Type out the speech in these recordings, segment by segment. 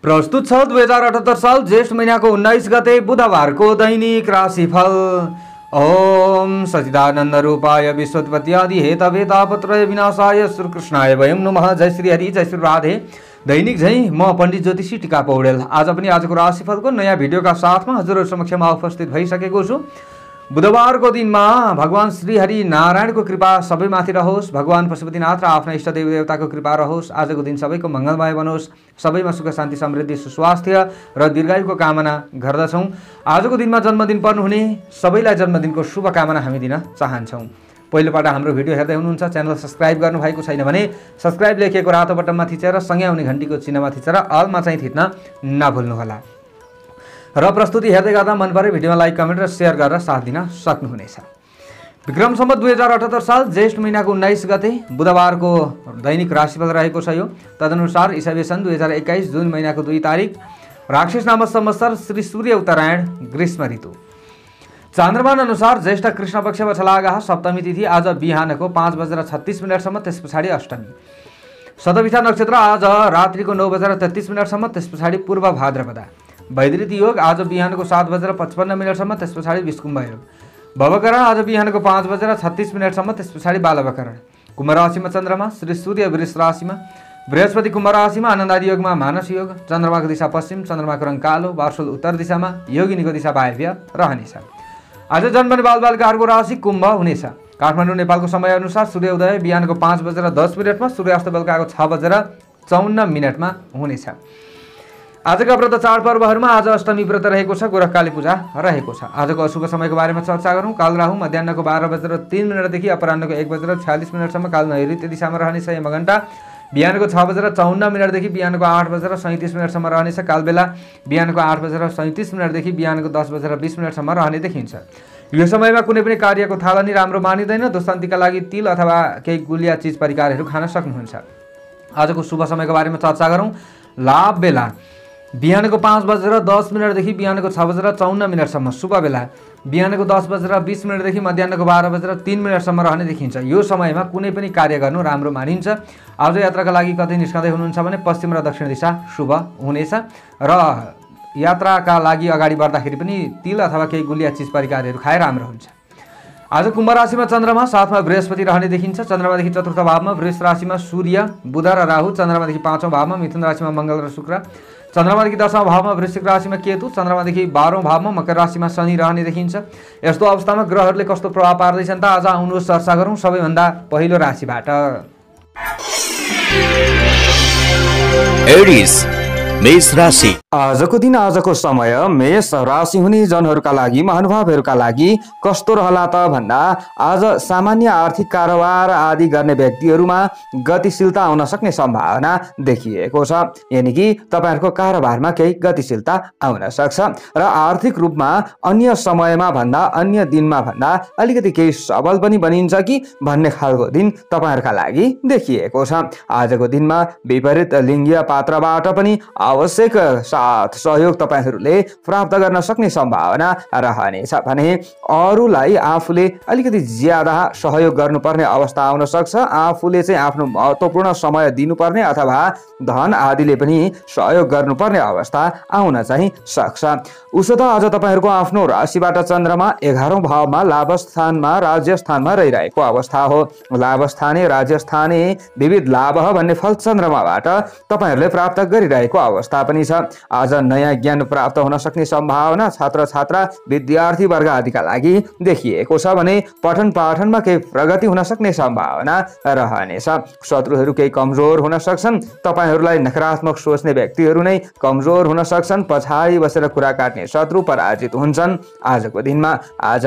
प्रस्तुत छ 2078 साल ज्येष्ठ महिनाको 19 गते बुधबारको दैनिक राशिफल। ओम सच्चिदानंद रूपाय विश्वोत्पत्ति आदि हेतवे तापत्रय विनाशाय श्रीकृष्णाय वयं नमः। जय श्री हरि, जय श्री राधे। दैनिक झै म पण्डित ज्योतिषी टीका पौडेल आज पनि आजको राशिफलको नयाँ भिडियोका साथमा हजुरहरु समक्षमा उपस्थित भइसकेको छु। बुधबारको दिनमा भगवान श्री हरि नारायणको कृपा सबैमाथि रहोस्, भगवान पशुपतिनाथ र आफ्ना इष्ट देवी देवताको कृपा रहोस्। आजको दिन सबैको मङ्गलमय बनोस्, सबैमा सुख शान्ति समृद्धि सुस्वास्थ्य र दीर्घायुको कामना गर्दछौँ। आजको दिनमा जन्मदिन पर्नुहुने सबैलाई जन्मदिनको शुभकामना हामी दिन चाहन्छौँ। पहिलोपल्ट हाम्रो भिडियो हेर्दै हुनुहुन्छ, च्यानल सब्स्क्राइब गर्नुभएको छैन भने सब्स्क्राइब लेखिएको रातो बटनमा थिचेर सँगै आउने घण्टीको चिन्हमा थिचेर अलमा चाहिँ थिच्न नभुल्नुहोला। र प्रस्तुति हेर्दै गर्दा मन परे भिडियोमा लाइक कमेन्ट र शेयर गरेर साथ दिन सक्नुहुनेछ। विक्रम सम्वत 2078 साल ज्येष्ठ महिनाको 19 गते बुधबारको दैनिक राशिफल रहेको छ यो। तदनुसार ईसा सन् 2021 जुन महिनाको 2 तारिक राक्षस नामक संवत्सर श्री सूर्य उत्तरायण ग्रीष्म ऋतु। चान्द्रमान अनुसार ज्येष्ठ कृष्ण पक्ष बछलागा सप्तमी तिथि आज बिहानको 5:36 त्यस पछाडि अष्टमी। शतभिषा नक्षत्र आज रात्रिको 9:33 त्यस पछाडि पूर्व भाद्रपदा। वैदिक योग आज बिहानको 7:55 त्यस पछाडि विष्कुम्भ योग। भवकरण आज बिहानको 5:36 त्यस पछाडि बालवकरण। कुम्भ राशिमा चन्द्रमा, श्री सूर्य वृष राशिमा, बृहस्पति कुम्भ राशिमा, आनन्द आदि योगमा मानस योग। चन्द्रमाको दिशा पश्चिम, चन्द्रमाको रङ कालो, वार्षुल उत्तर दिशामा, योगिनीको दिशा वायव्य रहनेछ। आज जन्मने बालबालिकाहरूको राशि कुम्भ हुनेछ। काठमाडौँ नेपालको समय अनुसार सूर्य उदय बिहानको 5:10 सूर्यास्त बेलुकाको 6:54 हुनेछ। आजका व्रत चाडपर्वहरूमा आज अष्टमी व्रत रहेको छ, गोरखकाली पूजा रहेको छ। आजको अशुभ समयको बारेमा चर्चा गरौँ। काल राहु मध्याहको 12:03 देखि अपराह्नको 1:46 काल नैऋत्य दिशामा रहनेछ। यमघण्टा बिहानको 6:54 देखि बिहानको 8:37 रहनेछ। काल बेला बिहानको 8:37 देखि बिहानको 10:20 रहने देखिन्छ। यो समयमा कुनै पनि कार्यको थालनी राम्रो मानिँदैन। दोस्तान्तीका लागि तिल अथवा केही गुलिया चिज परिकारहरू खान सक्नुहुन्छ। आजको शुभ समयको बारेमा चर्चा गरौँ। लाभ बेला बिहानको 5:10 देखि बिहानको 6:54 शुभ बेला बिहानको 10:20 देखि मध्याहको 12:03 रहने देखिन्छ। यो समयमा कुनै पनि कार्य गर्नु राम्रो मानिन्छ। आज यात्राका लागि कतै निस्कँदै हुनुहुन्छ भने पश्चिम र दक्षिण दिशा शुभ हुनेछ र यात्राका लागि अगाडि बढ्दाखेरि पनि तिल अथवा केही गुलिया चिज परिकारहरू खाए राम्रो हुन्छ। आज कुम्भ राशिमा चन्द्रमा, साथमा बृहस्पति रहने देखिन्छ। चन्द्रमादेखि चतुर्थ भावमा वृष राशिमा सूर्य, बुध र राहु। चन्द्रमादेखि 5औं भावमा मिथुन राशिमा मङ्गल र शुक्र। चन्द्रमादेखि 10औं भावमा वृश्चिक राशिमा केतु। चन्द्रमादेखि 12औं भावमा मकर राशिमा शनि रहने देखिन्छ। यस्तो अवस्थामा ग्रहहरूले कस्तो प्रभाव पार्दैछन् त आज आउनुहोस् चर्चा गरौँ। सबैभन्दा पहिलो राशिबाट एरिस मेष राशि। आजको दिन, आजको समय मेष राशि हुने जनहरूका लागि, महानुभावहरूका लागि कस्तो रहला त भन्दा आज सामान्य आर्थिक कारोबार आदि गर्ने व्यक्तिहरूमा गतिशीलता आउन सक्ने सम्भावना देखिएको छ। यानि कि तपाईहरुको कारोबारमा केही गतिशीलता आउन सक्छ र आर्थिक रूपमा अन्य समयमा भन्दा, अन्य दिनमा भन्दा अलिकति केही सबल पनि बनिन्छ कि भन्ने खालको दिन तपाईहरुका लागि देखिएको छ। आजको दिनमा विपरीत लिङ्गीय पात्रबाट पनि आवश्यक साथ सहयोग तपाईहरूले प्राप्त गर्न सक्ने सम्भावना रहनेछ भने अरूलाई आफूले अलिकति ज्यादा सहयोग गर्नुपर्ने अवस्था आउन सक्छ। आफूले चाहिँ आफ्नो महत्त्वपूर्ण समय दिनुपर्ने अथवा धन आदिले पनि सहयोग गर्नुपर्ने अवस्था आउन चाहिँ सक्छ। उसो त आज तपाईहरूको आफ्नो राशिबाट चन्द्रमा 11औं भावमा लाभस्थानमा, राज्यस्थानमा रहिरहेको अवस्था हो। लाभस्थाने, राज्यस्थाने विविध लाभ भन्ने फल चन्द्रमाबाट तपाईहरूले प्राप्त गरिरहेको अवस्था पनि छ। आज नयाँ ज्ञान प्राप्त हुन सक्ने सम्भावना छात्र छात्रा विद्यार्थी वर्ग आदिका लागि देखिएको छ भने पठन पाठनमा केही प्रगति हुन सक्ने सम्भावना रहनेछ। शत्रुहरू केही कमजोर हुन सक्छन्। तपाईहरूलाई नकारात्मक सोच्ने व्यक्तिहरू नै कमजोर हुन सक्छन्। पछाडि बसेर कुरा काट्ने शत्रु पराजित हुन्छन्। आजको दिनमा आज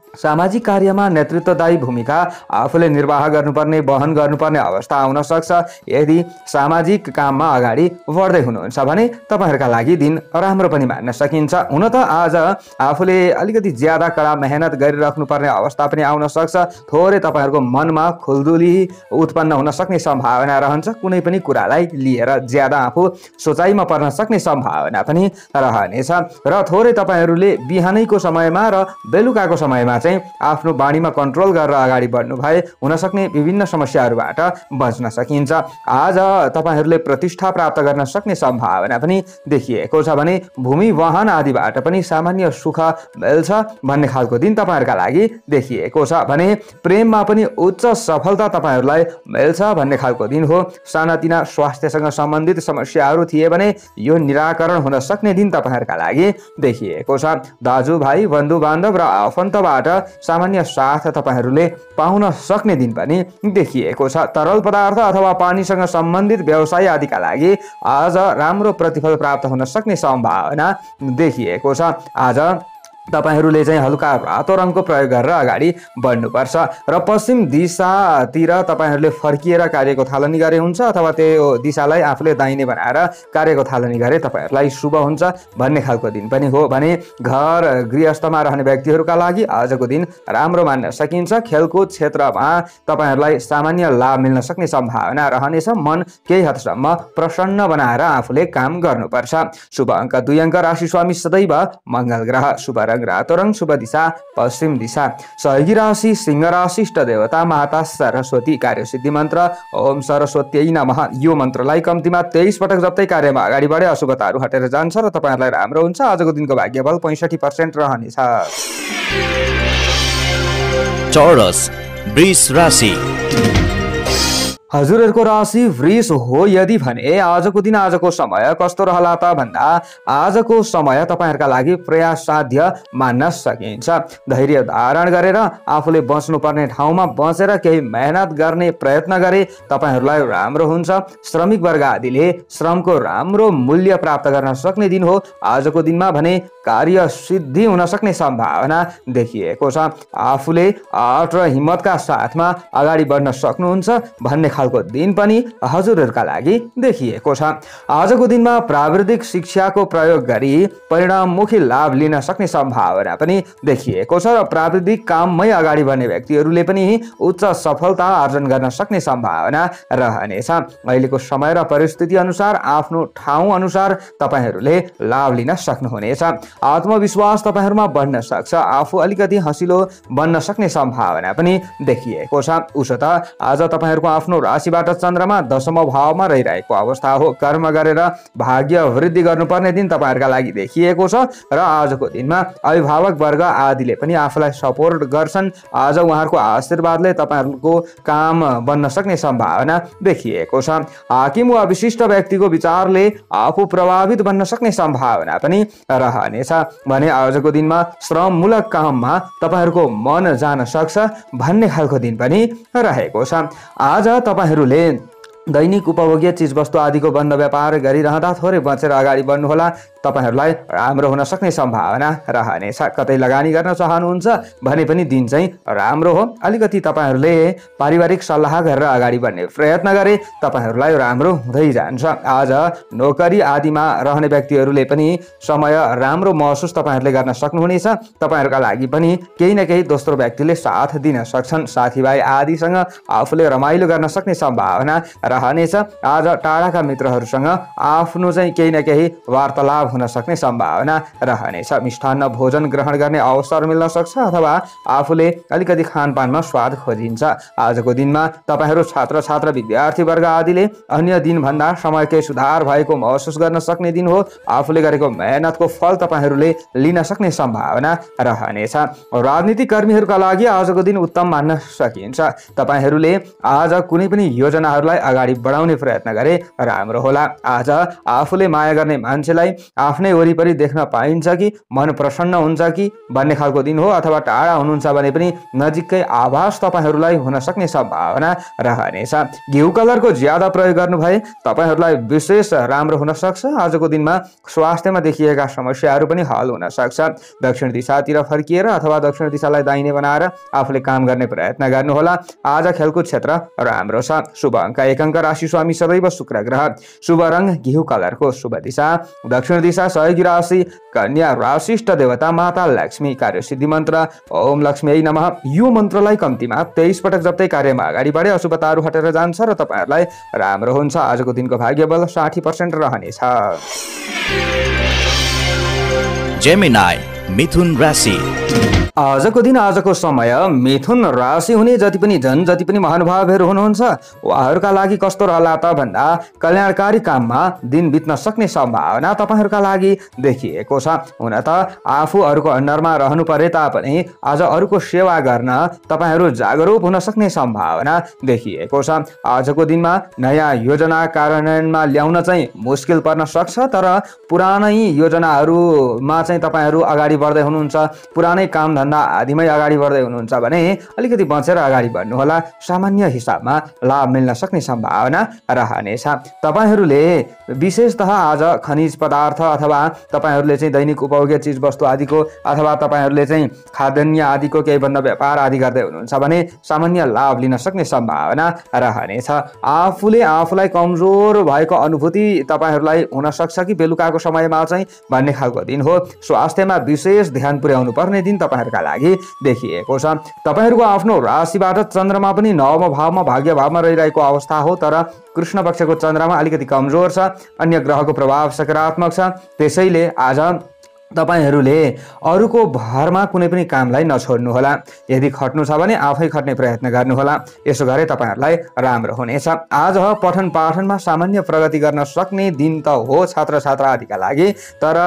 सामाजिक कार्यमा नेतृत्वदायी भूमिका आफूले निर्वाह गर्नुपर्ने, वहन गर्नुपर्ने अवस्था आउन सक्छ। यदि सामाजिक काममा अगाडि बढ्दै हुनुहुन्छ भने तपाईहरुका लागि दिन राम्रो पनि मान्न सकिन्छ। हुन त आज आफूले अलिकति ज्यादा कडा मेहनत गरिराख्नुपर्ने अवस्था पनि आउन सक्छ। थोरै तपाईहरुको मनमा खुल्दुली उत्पन्न हुन सक्ने सम्भावना रहन्छ। कुनै पनि कुरालाई लिएर ज्यादा आफू सोचाइमा पर्न सक्ने सम्भावना पनि रहनेछ र थोरै तपाईहरुले बिहानैको समयमा र बेलुकाको समयमा चाहिँ आफ्नो बानीमा कन्ट्रोल गरेर अगाडि बढ्नु भए हुन सक्ने विभिन्न समस्याहरूबाट बच्न सकिन्छ। आज तपाईहरूले प्रतिष्ठा प्राप्त गर्न सक्ने सम्भावना पनि देखिएको छ भने भूमि वाहन आदिबाट पनि सामान्य सुख मिल्छ भन्ने खालको दिन तपाईहरूका लागि देखिएको छ भने प्रेममा पनि उच्च सफलता तपाईहरूलाई मिल्छ भन्ने खालको दिन हो। सानातिना स्वास्थ्यसँग सम्बन्धित समस्याहरू थिए भने यो निराकरण हुन सक्ने दिन तपाईहरूका लागि देखिएको छ। दाजुभाइ बन्धु बान्धव र आफन्तबाट सामान्य साथ तपाईहरूले पाउन सक्ने दिन पनि देखिएको छ। तरल पदार्थ अथवा पानीसँग सम्बन्धित व्यवसाय आदिका लागि आज राम्रो प्रतिफल प्राप्त हुन सक्ने सम्भावना देखिएको छ। आज तपाईहरूले चाहिँ हल्का रातो रङको प्रयोग गरेर अगाडि बढ्नुपर्छ र पश्चिम दिशातिर तपाईहरूले फर्किएर कार्यको थालनी गरे हुन्छ अथवा त्यो दिशालाई आफूले दाहिने बनाएर कार्यको थालनी गरे तपाईहरूलाई शुभ हुन्छ भन्ने खालको दिन पनि हो भने घर गृहस्थमा रहने व्यक्तिहरूका लागि आजको दिन राम्रो मान्न सकिन्छ। खेलकुद क्षेत्रमा तपाईहरूलाई सामान्य लाभ मिल्न सक्ने सम्भावना रहनेछ। मन केही हदसम्म प्रसन्न बनाएर आफूले काम गर्नुपर्छ। शुभ अङ्क 2 अङ्क। राशि स्वामी सदैव मङ्गल ग्रह। शुभ रङ रातो रङ। शुभ दिशा पश्चिम दिशा। सहयोगी राशि सिंह राशि। इष्ट देवता माता सरस्वती। कार्यसिद्धि मन्त्र ओम सरस्वत्यै नमः। यो मन्त्रलाई कम्तीमा 23 पटक जप्दै कार्यमा अगाडि बढे अशुभताहरू हटेर जान्छ र तपाईहरुलाई राम्रो हुन्छ। आजको दिनको भाग्यबल 65% रहनेछ। चौरस वृष राशि। हजुरहरूको राशि वृष हो यदि भने आजको दिन आजको समय कस्तो रहला त भन्दा आजको समय तपाईहरुका लागि प्रयास साध्य मान्न सकिन्छ। धैर्य धारण गरेर आफूले बस्नुपर्ने ठाउँमा बसेर केही मेहनत गर्ने प्रयत्न गरे तपाईहरुलाई राम्रो हुन्छ। श्रमिक वर्ग आदिले श्रमको राम्रो मूल्य प्राप्त गर्न सक्ने दिन हो। आजको दिनमा भने कार्य सिद्धि हुन सक्ने सम्भावना देखिएको छ। आफूले आँट र हिम्मतका साथमा अगाडि बढ्न सक्नुहुन्छ भन्ने खालको दिन पनि हजुरहरूका लागि देखिएको छ। आजको दिनमा प्राविधिक शिक्षाको प्रयोग गरी परिणाममुखी लाभ लिन सक्ने सम्भावना पनि देखिएको छ र प्राविधिक काममै अगाडि बढ्ने व्यक्तिहरूले पनि उच्च सफलता आर्जन गर्न सक्ने सम्भावना रहनेछ। अहिलेको समय र परिस्थिति अनुसार आफ्नो ठाउँ अनुसार तपाईहरूले लाभ लिन सक्नुहुनेछ। आत्मविश्वास तपाईहरुमा बढ्न सक्छ। आफू अलिकति हँसिलो बन्न सक्ने सम्भावना पनि देखिएको छ। उसो त आज तपाईहरुको आफ्नो राशिबाट चन्द्रमा 10औं भावमा रहिरहेको अवस्था हो। कर्म गरेर भाग्य वृद्धि गर्नुपर्ने दिन तपाईहरुका लागि देखिएको छ र आजको दिनमा अभिभावक वर्ग आदिले पनि आफूलाई सपोर्ट गर्छन्। आज उहाँहरूको आशीर्वादले तपाईहरुको काम बन्न सक्ने सम्भावना देखिएको छ। हाकिम वा विशिष्ट व्यक्तिको विचारले आफू प्रभावित बन्न सक्ने सम्भावना पनि रहनेछ भने आजको दिनमा श्रममूलक काममा तपाईहरुको मन जान सक्छ भन्ने खालको दिन पनि रहेको छ। आज तपाईहरूले दैनिक उपभोग्य चीजवस्तु आदिको बन्द व्यापार गरिरहँदा थोरै बचेर अगाडि बढ्नुहोला। तपाईहरुलाई राम्रो हुन सक्ने सम्भावना रहनेछ। कतै लगानी गर्न चाहनुहुन्छ भने पनि दिन चाहिँ राम्रो हो। अलिकति तपाईहरुले पारिवारिक सल्लाह गरेर अगाडि बढ्ने प्रयत्न गरे तपाईहरुलाई राम्रो हुँदै जान्छ। आज नोकरी आदिमा रहने व्यक्तिहरूले पनि समय राम्रो महसुस तपाईहरुले गर्न सक्नुहुनेछ। तपाईहरुका लागि पनि केही न केही दोस्रो व्यक्तिले साथ दिन सक्छन्। साथीभाइ आदिसँग आफूले रमाइलो गर्न सक्ने सम्भावना रहनेछ। आज टाढाका मित्रहरूसँग आफ्नो चाहिँ केही न केही वार्तालाप हुन सक्ने सम्भावना रहनेछ। मिष्ठान्न भोजन ग्रहण गर्ने अवसर मिल्न सक्छ अथवा आफूले अलिकति खानपानमा स्वाद खोजिन्छ। आजको दिनमा तपाईहरु छात्र छात्रा विद्यार्थी वर्ग आदिले अन्य दिनभन्दा समयकै सुधार भएको महसुस गर्न सक्ने दिन हो। आफूले गरेको मेहनतको फल तपाईहरुले लिन सक्ने सम्भावना रहनेछ। राजनीतिक कर्मीहरूका लागि आजको दिन उत्तम मान्न सकिन्छ। तपाईहरुले आज कुनै पनि योजनाहरूलाई अगाडि बढाउने प्रयत्न गरे राम्रो होला। आज आफूले माया गर्ने मान्छेलाई आफ्नै वरिपरि देख्न पाइन्छ कि मन प्रसन्न हुन्छ कि भन्ने खालको दिन हो अथवा टाढा हुनुहुन्छ भने पनि नजिकै आभास तपाईहरुलाई हुन सक्ने सम्भावना रहनेछ। घिउ कलरको ज्यादा प्रयोग गर्नु भए तपाईहरुलाई विशेष राम्रो हुन सक्छ। आजको दिनमा स्वास्थ्यमा देखिएका समस्याहरू पनि हल हुन सक्छ। दक्षिण दिशातिर फर्किएर अथवा दक्षिण दिशालाई दाहिने बनाएर आफूले काम गर्ने प्रयत्न गर्नुहोला। आज खेलकुद क्षेत्र राम्रो छ। शुभ अङ्क 1 अङ्क। राशि स्वामी सदैव शुक्र ग्रह। शुभ रङ घिउ कलरको। शुभ दिशा दक्षिण दिशा। सहयोगी राशि कन्या राशि। इष्ट देवता माता लक्ष्मी। कार्यसिद्धि मन्त्र ओम लक्ष्मीयै नमः। यो मन्त्रलाई कम्तीमा 23 पटक जप्दै कार्यमा अगाडि बढे अशुभताहरू हटेर जान्छ र तपाईहरुलाई राम्रो हुन्छ। आजको दिनको भाग्यबल 60% रहनेछ। जेमिनाई मिथुन राशि। आजको दिन आजको समय मिथुन राशि हुने जति पनि महानुभावहरू हुनुहुन्छ उहाँहरूका लागि कस्तो रहला त भन्दा कल्याणकारी काममा दिन बित्न सक्ने सम्भावना तपाईहरूका लागि देखिएको छ। हुन त आफू अरूको अन्डरमा रहनु परे तापनि आज अरूको सेवा गर्न तपाईहरू जागरुक हुन सक्ने सम्भावना देखिएको छ। आजको दिनमा नयाँ योजना कार्यान्वयनमा ल्याउन चाहिँ मुस्किल पर्न सक्छ, तर पुरानै योजनाहरूमा चाहिँ तपाईहरू अगाडि बढ्दै हुनुहुन्छ, पुरानै काम धन्दा आदिमै अगाडि बढ्दै हुनुहुन्छ भने अलिकति बचेर अगाडि बढ्नुहोला। सामान्य हिसाबमा लाभ मिल्न सक्ने सम्भावना रहनेछ। तपाईहरूले विशेषतः आज खनिज पदार्थ अथवा तपाईहरूले चाहिँ दैनिक उपभोग्य चिज वस्तु आदिको अथवा तपाईहरूले चाहिँ खाद्यान्न आदिको केही भन्दा व्यापार आदि गर्दै हुनुहुन्छ भने सामान्य लाभ लिन सक्ने सम्भावना रहनेछ। आफूले आफूलाई कमजोर भएको अनुभूति तपाईहरूलाई हुन सक्छ कि बेलुकाको समयमा चाहिँ भन्ने खालको दिन हो। स्वास्थ्यमा विशेष ध्यान पुर्याउनु पर्ने दिन तपाईहरूका लागि देखिएको छ। तपाईहरूको आफ्नो राशिबाट चन्द्रमा पनि नवम भावमा भाग्य भावमा रहिरहेको अवस्था हो, तर कृष्ण पक्षको चन्द्रमा अलिकति कमजोर छ। अन्य ग्रहको प्रभाव सकारात्मक छ। त्यसैले आज तपाईहरूले अरूको भरमा कुनै पनि कामलाई नछोड्नुहोला। यदि खट्नु छ भने आफै खट्ने प्रयत्न गर्नुहोला। यसो गरे तपाईहरूलाई राम्रो हुनेछ। आज पठन पाठनमा सामान्य प्रगति गर्न सक्ने दिन त हो छात्र छात्रादिका लागि, तर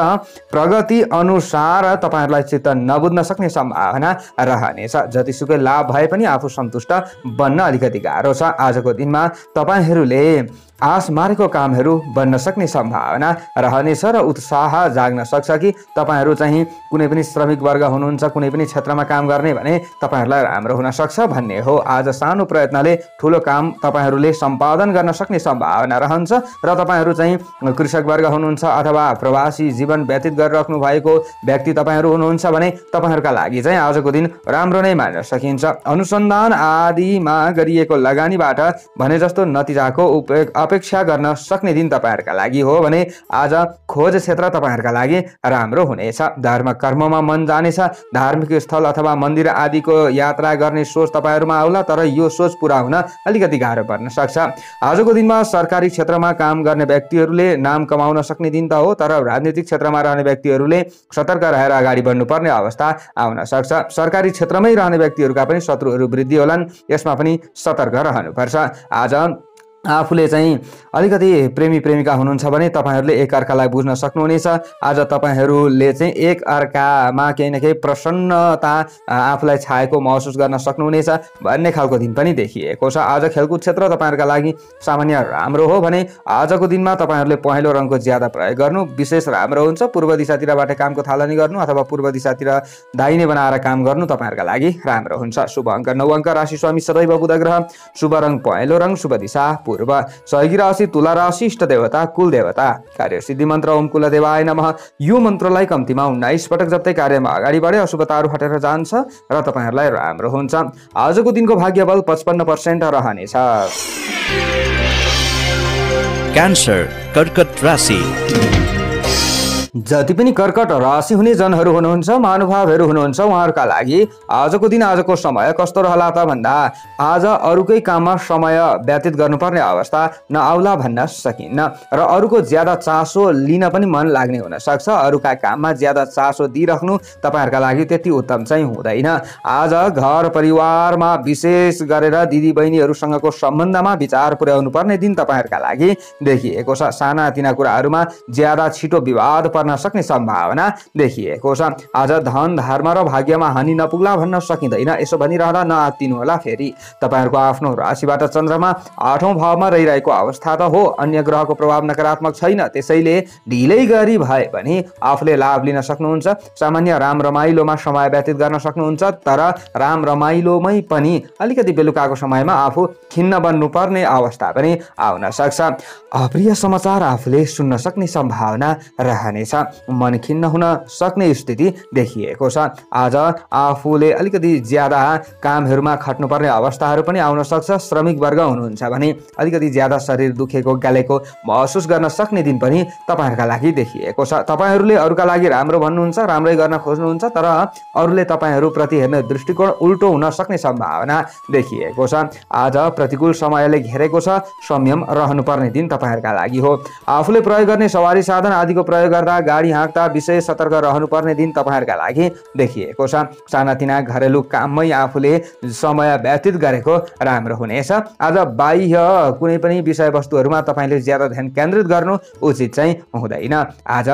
प्रगति अनुसार तपाईहरूलाई चित्त नबुझ्न सक्ने सम्भावना रहनेछ। जतिसुकै लाभ भए पनि आफू सन्तुष्ट बन्न अलिकति गाह्रो छ। आजको दिनमा तपाईहरूले आश मारेको कामहरू बन्न सक्ने सम्भावना रहनेछ र उत्साह जाग्न सक्छ कि तपाईहरू चाहिँ कुनै पनि श्रमिक वर्ग हुनुहुन्छ, कुनै पनि क्षेत्रमा काम गर्ने भने तपाईहरूलाई राम्रो हुन सक्छ भन्ने हो। आज सानो प्रयत्नले ठुलो काम तपाईहरूले सम्पादन गर्न सक्ने सम्भावना रहन्छ र तपाईहरू चाहिँ कृषक वर्ग हुनुहुन्छ अथवा प्रवासी जीवन व्यतीत गरिराख्नु भएको व्यक्ति तपाईहरू हुनुहुन्छ भने तपाईहरूका लागि चाहिँ आजको दिन राम्रो नै मान्न सकिन्छ। अनुसन्धान आदिमा गरिएको लगानीबाट भने जस्तो नतिजाको अपेक्षा गर्न सक्ने दिन तपाईहरूका लागि हो भने आज खोज क्षेत्र तपाईहरूका लागि राम्रो हुनेछ। धर्म कर्ममा मन जानेछ। धार्मिक स्थल अथवा मन्दिर आदिको यात्रा गर्ने सोच तपाईहरूमा आउला, तर यो सोच पुरा हुन अलिकति गाह्रो पर्न सक्छ। आजको दिनमा सरकारी क्षेत्रमा काम गर्ने व्यक्तिहरूले नाम कमाउन सक्ने दिन त हो, तर राजनीतिक क्षेत्रमा रहने व्यक्तिहरूले सतर्क रहेर अगाडि बढ्नुपर्ने अवस्था आउन सक्छ। सरकारी क्षेत्रमै रहने व्यक्तिहरूका पनि शत्रुहरू वृद्धि होलान्, यसमा पनि सतर्क रहनुपर्छ। आज आफूले चाहिँ अलिकति प्रेमी प्रेमिका हुनुहुन्छ भने तपाईहरूले एकअर्कालाई बुझ्न सक्नुहुनेछ। आज तपाईहरूले चाहिँ एकअर्कामा केही न केही प्रसन्नता आफूलाई छाएको महसुस गर्न सक्नुहुनेछ भन्ने खालको दिन पनि देखिएको छ। आज खेलकुद क्षेत्र तपाईँहरूका लागि सामान्य राम्रो हो भने आजको दिनमा तपाईँहरूले पहेँलो रङको ज्यादा प्रयोग गर्नु विशेष राम्रो हुन्छ। पूर्व दिशातिरबाट कामको थालनी गर्नु अथवा पूर्व दिशातिर दाहिने बनाएर काम गर्नु तपाईँहरूका लागि राम्रो हुन्छ। शुभ अङ्क 9 अङ्क। राशि स्वामी सदैव बुध ग्रह। शुभ रङ पहेँलो रङ। शुभ दिशा पूर्व। सहयोगी राशि तुला राशि। इष्ट देवता कुल देवता। कार्य सिद्धि मन्त्र ओम कुलदेवाय नमः। यो मन्त्रलाई कम्तीमा 19 पटक जप्दै कार्यमा अगाडि बढे अशुभताहरू हटेर जान्छ र तपाईहरूलाई राम्रो हुन्छ। आजको दिनको भाग्य बल 55% रहनेछ। क्यान्सर कर्कट राशि। जति पनि कर्कट राशि हुने जनहरू हुनुहुन्छ, महानुभावहरू हुनुहुन्छ, उहाँहरूका लागि आजको दिन आजको समय कस्तो रहला त भन्दा आज अरूकै काममा समय व्यतीत गर्नुपर्ने अवस्था नआउला भन्न सकिन्न र अरूको ज्यादा चासो लिन पनि मन लाग्ने हुन सक्छ। अरूका काममा ज्यादा चासो दिइराख्नु तपाईँहरूका लागि त्यति उत्तम चाहिँ हुँदैन। आज घर परिवारमा विशेष गरेर दिदी बहिनीहरूसँगको सम्बन्धमा विचार पुर्याउनु पर्ने दिन तपाईँहरूका लागि देखिएको छ। सानातिना कुराहरूमा ज्यादा छिटो विवाद पर्न सक्ने सम्भावना देखिएको छ। आज धन धर्म र भाग्यमा हानि नपुग्ला भन्न सकिँदैन। यसो भनिरहँदा नआत्तिनु होला। फेरि तपाईहरूको आफ्नो राशिबाट चन्द्रमा 8औं भावमा रहिरहेको अवस्था त हो, अन्य ग्रहको प्रभाव नकारात्मक छैन। त्यसैले ढिलै गरी भए पनि आफूले लाभ लिन सक्नुहुन्छ। सामान्य राम रमाइलोमा समय व्यतीत गर्न सक्नुहुन्छ, तर राम रमाइलोमै पनि अलिकति बेलुकाको समयमा आफू खिन्न बन्नुपर्ने अवस्था पनि आउन सक्छ। अप्रिय समाचार आफूले सुन्न सक्ने सम्भावना रहनेछ। मन खिन्न हुन सक्ने स्थिति देखिएको छ। आज आफूले अलिकति ज्यादा कामहरूमा खट्नुपर्ने अवस्थाहरू पनि आउन सक्छ। श्रमिक वर्ग हुनुहुन्छ भने अलिकति ज्यादा शरीर दुखेको गलेको महसुस गर्न सक्ने दिन पनि तपाईँहरूका लागि देखिएको छ। तपाईँहरूले अरूका लागि राम्रो भन्नुहुन्छ, राम्रै गर्न खोज्नुहुन्छ, तर अरूले तपाईँहरूप्रति हेर्ने दृष्टिकोण उल्टो हुन सक्ने सम्भावना देखिएको छ। आज प्रतिकूल समयले घेरेको छ। संयम रहनुपर्ने दिन तपाईँहरूका लागि हो। आफूले प्रयोग गर्ने सवारी साधन आदिको प्रयोग गर्दा गाडी हाँक्दा विशेष सतर्क रहनुपर्ने दिन तपाईहरुका लागि देखिएको छ। सानातिना घरेलु काममै आफूले समय व्यतीत गरेको राम्रो हुनेछ। आज बाह्य कुनै पनि विषयवस्तुहरूमा तपाईले ज्यादा ध्यान केन्द्रित गर्नु उचित चाहिँ हुँदैन। आज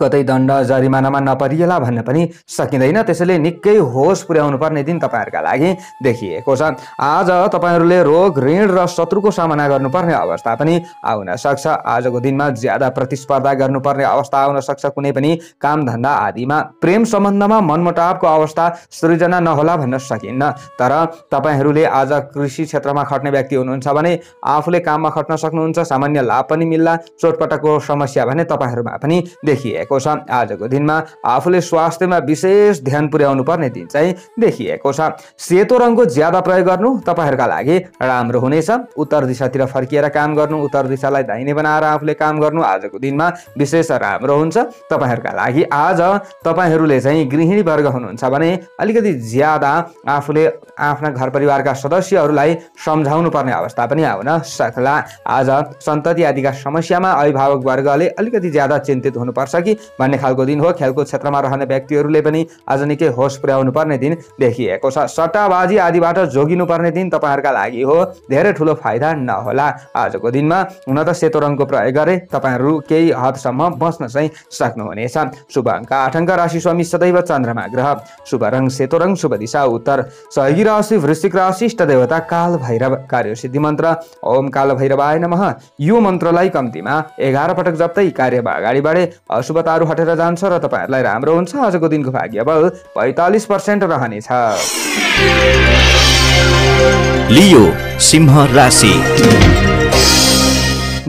कतै दण्ड जरिमानामा नपरिएला भन्न पनि सकिँदैन, त्यसैले निकै होस पुर्याउनु पर्ने दिन तपाईहरुका लागि देखिएको छ। आज तपाईहरुले रोग, ऋण र शत्रुको सामना गर्नुपर्ने अवस्था पनि आउन सक्छ। आजको दिनमा ज्यादा प्रतिस्पर्धा गर्नुपर्ने अवस्था आउन सक्छ। कुनै पनि काम धन्दा आदिमा प्रेम सम्बन्धमा मनमुटावको अवस्था सृजना नहोला भन्न सकिन्न। तर तपाईहरुले आज कृषि क्षेत्रमा खट्ने व्यक्ति हुनुहुन्छ भने आफूले काममा खट्न सक्नुहुन्छ। सामान्य लाभ पनि मिल्ला। चोटपटकको समस्या भने तपाईहरुमा पनि देखिएको छ। आजको दिनमा आफूले स्वास्थ्यमा विशेष ध्यान पुर्याउनु पर्ने दिन चाहिँ देखिएको छ। सेतो रङको ज्यादा प्रयोग गर्नु तपाईहरुका लागि राम्रो हुनेछ। उत्तर दिशातिर फर्किएर काम गर्नु, उत्तर दिशालाई दाहिने बनाएर आफूले काम गर्नु आजको दिनमा विशेष राम्रो हुन्छ तपाईहरुका लागि। आज तपाईहरुले चाहिँ गृहिणी वर्ग हुनुहुन्छ भने अलिकति ज्यादा आफूले आफ्ना घर परिवारका सदस्यहरूलाई सम्झाउनु पर्ने अवस्था पनि आउन सक्ला। आज सन्तति आदिका समस्यामा अभिभावक वर्गले अलिकति ज्यादा चिन्तित हुनुपर्छ कि भन्ने खालको दिन हो। खेलकुद क्षेत्रमा रहने व्यक्तिहरूले पनि आज निकै होस पुर्याउनु पर्ने दिन देखिएको छ। सट्टाबाजी आदिबाट जोगिनु पर्ने दिन तपाईहरुका लागि हो। धेरै ठुलो फाइदा नहोला। आजको दिनमा हुन त सेतो रङको प्रयोग गरे तपाईहरु केही हदसम्म बच्न चाहिँ सक्नुहुनेछ। शुभ अङ्क 8 अङ्क, राशि स्वामी सदैव चन्द्रमा ग्रह, शुभ रङ सेतो रङ, शुभ दिशा उत्तर, सहयोगी राशि वृश्चिक राशि, इष्ट देवता काल भैरव, कार्य सिद्धि मन्त्र ओम काल भैरवाय नमः। यो मन्त्रलाई कम्तीमा 11 पटक जप्दै कार्यमा अगाडि बढे अशुभताहरू हटेर जान्छ र तपाईहरुलाई राम्रो हुन्छ। आजको दिनको भाग्य बल 45% रहनेछ। लियो सिंह राशि।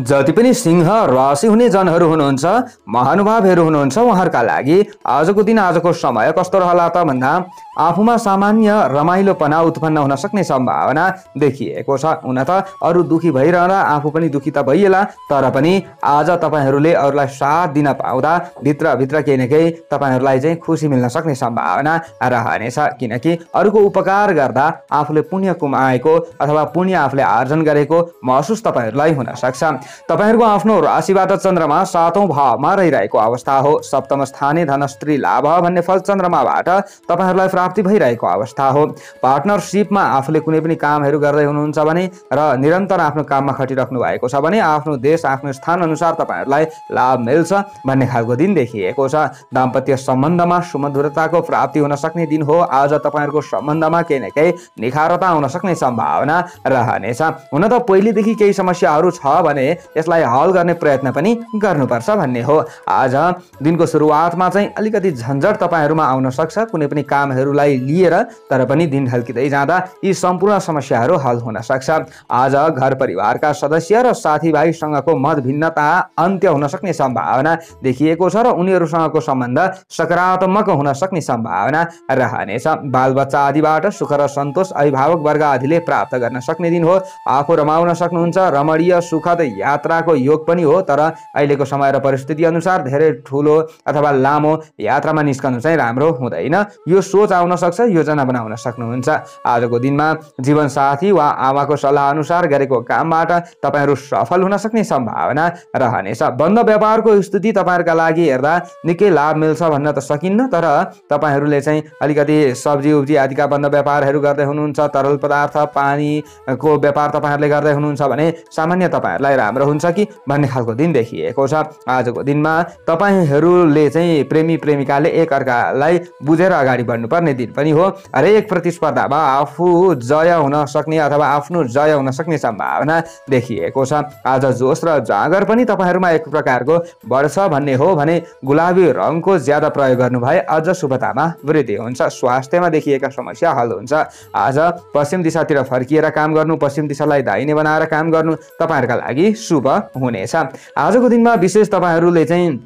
जति पनि सिंह राशि हुने जनहरू हुनुहुन्छ, महानुभावहरू हुनुहुन्छ, उहाँहरूका लागि आजको दिन, आजको समय कस्तो रहला त भन्दा आफूमा सामान्य रमाइलोपना उत्पन्न हुन सक्ने सम्भावना देखिएको छ। हुन त अरू दुखी भइरहँदा आफू पनि दुखी त भइएला, तर पनि आज तपाईहरुले अरूलाई साथ दिन पाउँदा भित्रभित्र केही न केही तपाईहरुलाई चाहिँ खुसी मिल्न सक्ने सम्भावना रहनेछ। किनकि अरूको उपकार गर्दा आफूले पुण्य कमाएको अथवा पुण्य आफूले आर्जन गरेको महसुस तपाईहरुलाई हुन सक्छ। तपाईहरुको आफ्नो राशिबाट चन्द्रमा 7औं भावमा रहिरहेको अवस्था हो। सप्तम स्थाने धन स्त्री लाभ भन्ने फल चन्द्रमाबाट तपाईहरुलाई प्राप्ति भइरहेको अवस्था हो। पार्टनरशिपमा आफूले कुनै पनि कामहरू गर्दै हुनुहुन्छ भने र निरन्तर आफ्नो काममा खटिराख्नु भएको छ भने आफ्नो देश, आफ्नो स्थान अनुसार तपाईहरुलाई लाभ मिल्छ भन्ने खालको दिन देखिएको छ। दाम्पत्य सम्बन्धमा सुमधुरताको प्राप्ति हुन सक्ने दिन हो। आज तपाईहरुको सम्बन्धमा केही न केही निखारता आउन सक्ने सम्भावना रहनेछ। हुन त पहिलेदेखि केही समस्याहरू छ भने यसलाई हल गर्ने प्रयत्न पनि गर्नुपर्छ भन्ने हो। आज दिनको सुरुवातमा चाहिँ अलिकति झन्झट तपाईहरुमा आउन सक्छ कुनै पनि कामहरूलाई लिएर, तर पनि दिन ढल्किँदै जाँदा यी सम्पूर्ण समस्याहरू हल हुन सक्छ। आज घर परिवारका सदस्य र साथीभाइसँगको मतभिन्नता अन्त्य हुन सक्ने सम्भावना देखिएको छ र उनीहरूसँगको सम्बन्ध सकारात्मक हुन सक्ने सम्भावना रहनेछ। बालबच्चा आदिबाट सुख र सन्तोष अभिभावक वर्ग आदिले प्राप्त गर्न सक्ने दिन हो। आफू रमाउन सक्नुहुन्छ। रमणीय सुखद यात्राको योग पनि हो, तर अहिलेको समय र परिस्थिति अनुसार धेरै ठुलो अथवा लामो यात्रामा निस्कनु चाहिँ राम्रो हुँदैन। यो सोच आउन सक्छ, योजना बनाउन सक्नुहुन्छ। आजको दिनमा जीवनसाथी वा आमाको सल्लाह अनुसार गरेको कामबाट तपाईहरु सफल हुन सक्ने सम्भावना रहनेछ। बन्द व्यापारको स्थिति तपाईहरुका लागि हेर्दा निकै लाभ मिल्छ भन्न त सकिन्न, तर तपाईहरुले चाहिँ अलिकति सब्जी उब्जी आदिका बन्द व्यापारहरू गर्दै हुनुहुन्छ, तरल पदार्थ पानीको व्यापार तपाईहरुले गर्दै हुनुहुन्छ भने सामान्य तपाईहरुलाई राम्रो हुन्छ कि भन्ने खालको दिन देखिएको छ। आजको दिनमा तपाईहरुले चाहिँ प्रेमी प्रेमिकाले एक अर्कालाई बुझेर अगाडि बढ्नुपर्ने दिन पनि हो। हरेक प्रतिस्पर्धामा आफू जय हुन सक्ने अथवा आफ्नो जय हुन सक्ने सम्भावना देखिएको छ। आज जोश र जाँगर पनि तपाईहरुमा एक प्रकारको बढ्छ भन्ने हो भने गुलाबी रङको ज्यादा प्रयोग गर्नु भए अझ शुभतामा वृद्धि हुन्छ। स्वास्थ्यमा देखिएका समस्या हल हुन्छ। आज पश्चिम दिशातिर फर्किएर काम गर्नु, पश्चिम दिशालाई दाहिने बनाएर काम गर्नु तपाईहरुका लागि शुभ हुनेछ। आजको दिनमा विशेष तपाईहरुले चाहिँ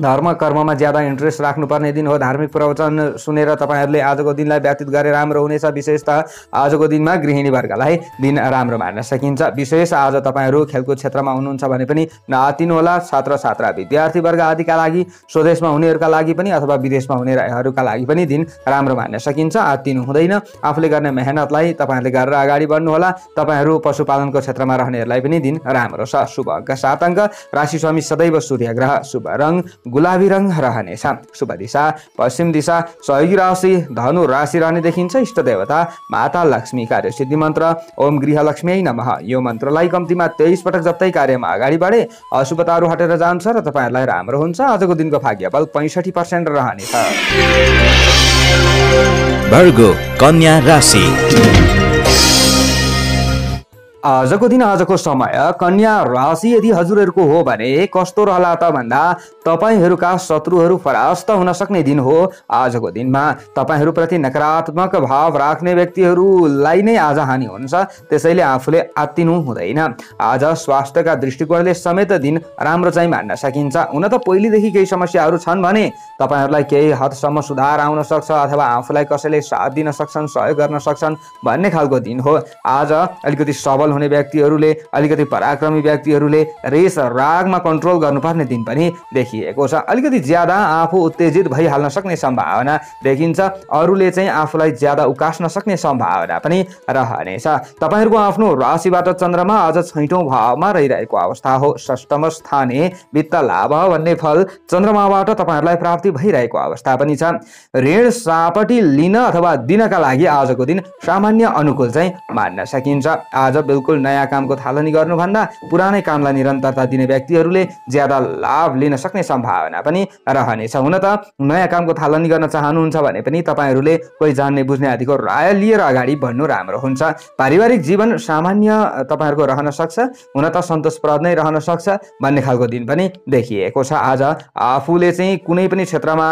धर्म कर्ममा ज्यादा इन्ट्रेस्ट राख्नुपर्ने दिन हो। धार्मिक प्रवचन सुनेर तपाईहरुले आजको दिनलाई व्यतीत गरे राम्रो हुनेछ। विशेषतः आजको दिनमा गृहिणी वर्गलाई दिन राम्रो मान्न सकिन्छ। विशेष आज तपाईहरु खेलकुद क्षेत्रमा हुनुहुन्छ भने पनि नआतिनु होला। छात्र छात्रा विद्यार्थी वर्ग आदिका लागि, स्वदेशमा हुनेहरूका लागि पनि अथवा विदेशमा हुनेहरूका लागि पनि दिन राम्रो मान्न सकिन्छ। आतिनु हुँदैन। आफूले गर्ने मेहनतलाई तपाईहरुले गरेर अगाडि बढ्नु होला। तपाईहरु पशुपालनको क्षेत्रमा रहनेहरूलाई पनि दिन राम्रो छ। शुभ अङ्क 7 अङ्क, राशि स्वामी सदैव सूर्य ग्रह, शुभ रङ गुलाबी रङ रहनेछ। शुभ दिशा पश्चिम दिशा। सहयोगी राशि धनु राशि रहने देखिन्छ। इष्ट देवता माता लक्ष्मी। कार्यसिद्धि मन्त्र ओम गृहलक्ष्मी नमः। यो मन्त्रलाई कम्तीमा 23 पटक जप्दै कार्यमा अगाडि बढे अशुभताहरू हटेर जान्छ र तपाईहरुलाई राम्रो हुन्छ। आजको दिनको भाग्यफल 65% रहनेछ। भर्गो कन्या राशि। आजको दिन आजको समय कन्या राशि यदि हजुरहरूको हो भने कस्तो रहला त भन्दा तपाईहरुका शत्रुहरू परास्त हुन सक्ने दिन हो। आजको दिनमा तपाईहरुप्रति नकारात्मक भाव राख्ने व्यक्तिहरूलाई नै आज हानि हुन्छ, त्यसैले आफूले आत्तिनु हुँदैन। आज स्वास्थ्यका दृष्टिकोणले समेत दिन राम्रो चाहिँ मान्न सकिन्छ। हुन त पहिलेदेखि केही समस्याहरू छन् भने तपाईहरुलाई केही हदसम्म सुधार आउन सक्छ अथवा आफूलाई कसैले साथ दिन सक्छन्, सहयोग गर्न सक्छन् भन्ने खालको दिन हो। आज अलिकति सबल हुने व्यक्तिहरूले, अलिकति पराक्रमी व्यक्तिहरूले रेस रागमा कन्ट्रोल गर्नुपर्ने दिन पनि देखिएको छ। अलिकति ज्यादा आफू उत्तेजित भइहाल्न सक्ने सम्भावना देखिन्छ। अरूले चाहिँ आफूलाई ज्यादा उकास्न सक्ने सम्भावना पनि रहनेछ। तपाईहरुको आफ्नो राशिबाट चन्द्रमा आज 6औं भावमा रहिरहेको अवस्था हो। षष्ठम स्थाने वित्त लाभ भन्ने फल चन्द्रमाबाट तपाईहरुलाई प्राप्ति भइरहेको अवस्था पनि छ। ऋण सापटी लिन अथवा दिनका लागि आजको दिन सामान्य अनुकूल चाहिँ मान्न सकिन्छ। आज बिल्कुल नयाँ कामको थालनी गर्नुभन्दा पुरानै कामलाई निरन्तरता दिने व्यक्तिहरूले ज्यादा लाभ लिन सक्ने सम्भावना पनि रहनेछ। हुन त नयाँ कामको थालनी गर्न चाहनुहुन्छ भने पनि तपाईहरूले कोही जान्ने बुझ्ने आदिको राय लिएर अगाडि बढ्नु राम्रो हुन्छ। पारिवारिक जीवन सामान्य तपाईहरूको रहन सक्छ, हुन त सन्तोषप्रद नै रहन सक्छ भन्ने खालको दिन पनि देखिएको छ। आज आफूले चाहिँ कुनै पनि क्षेत्रमा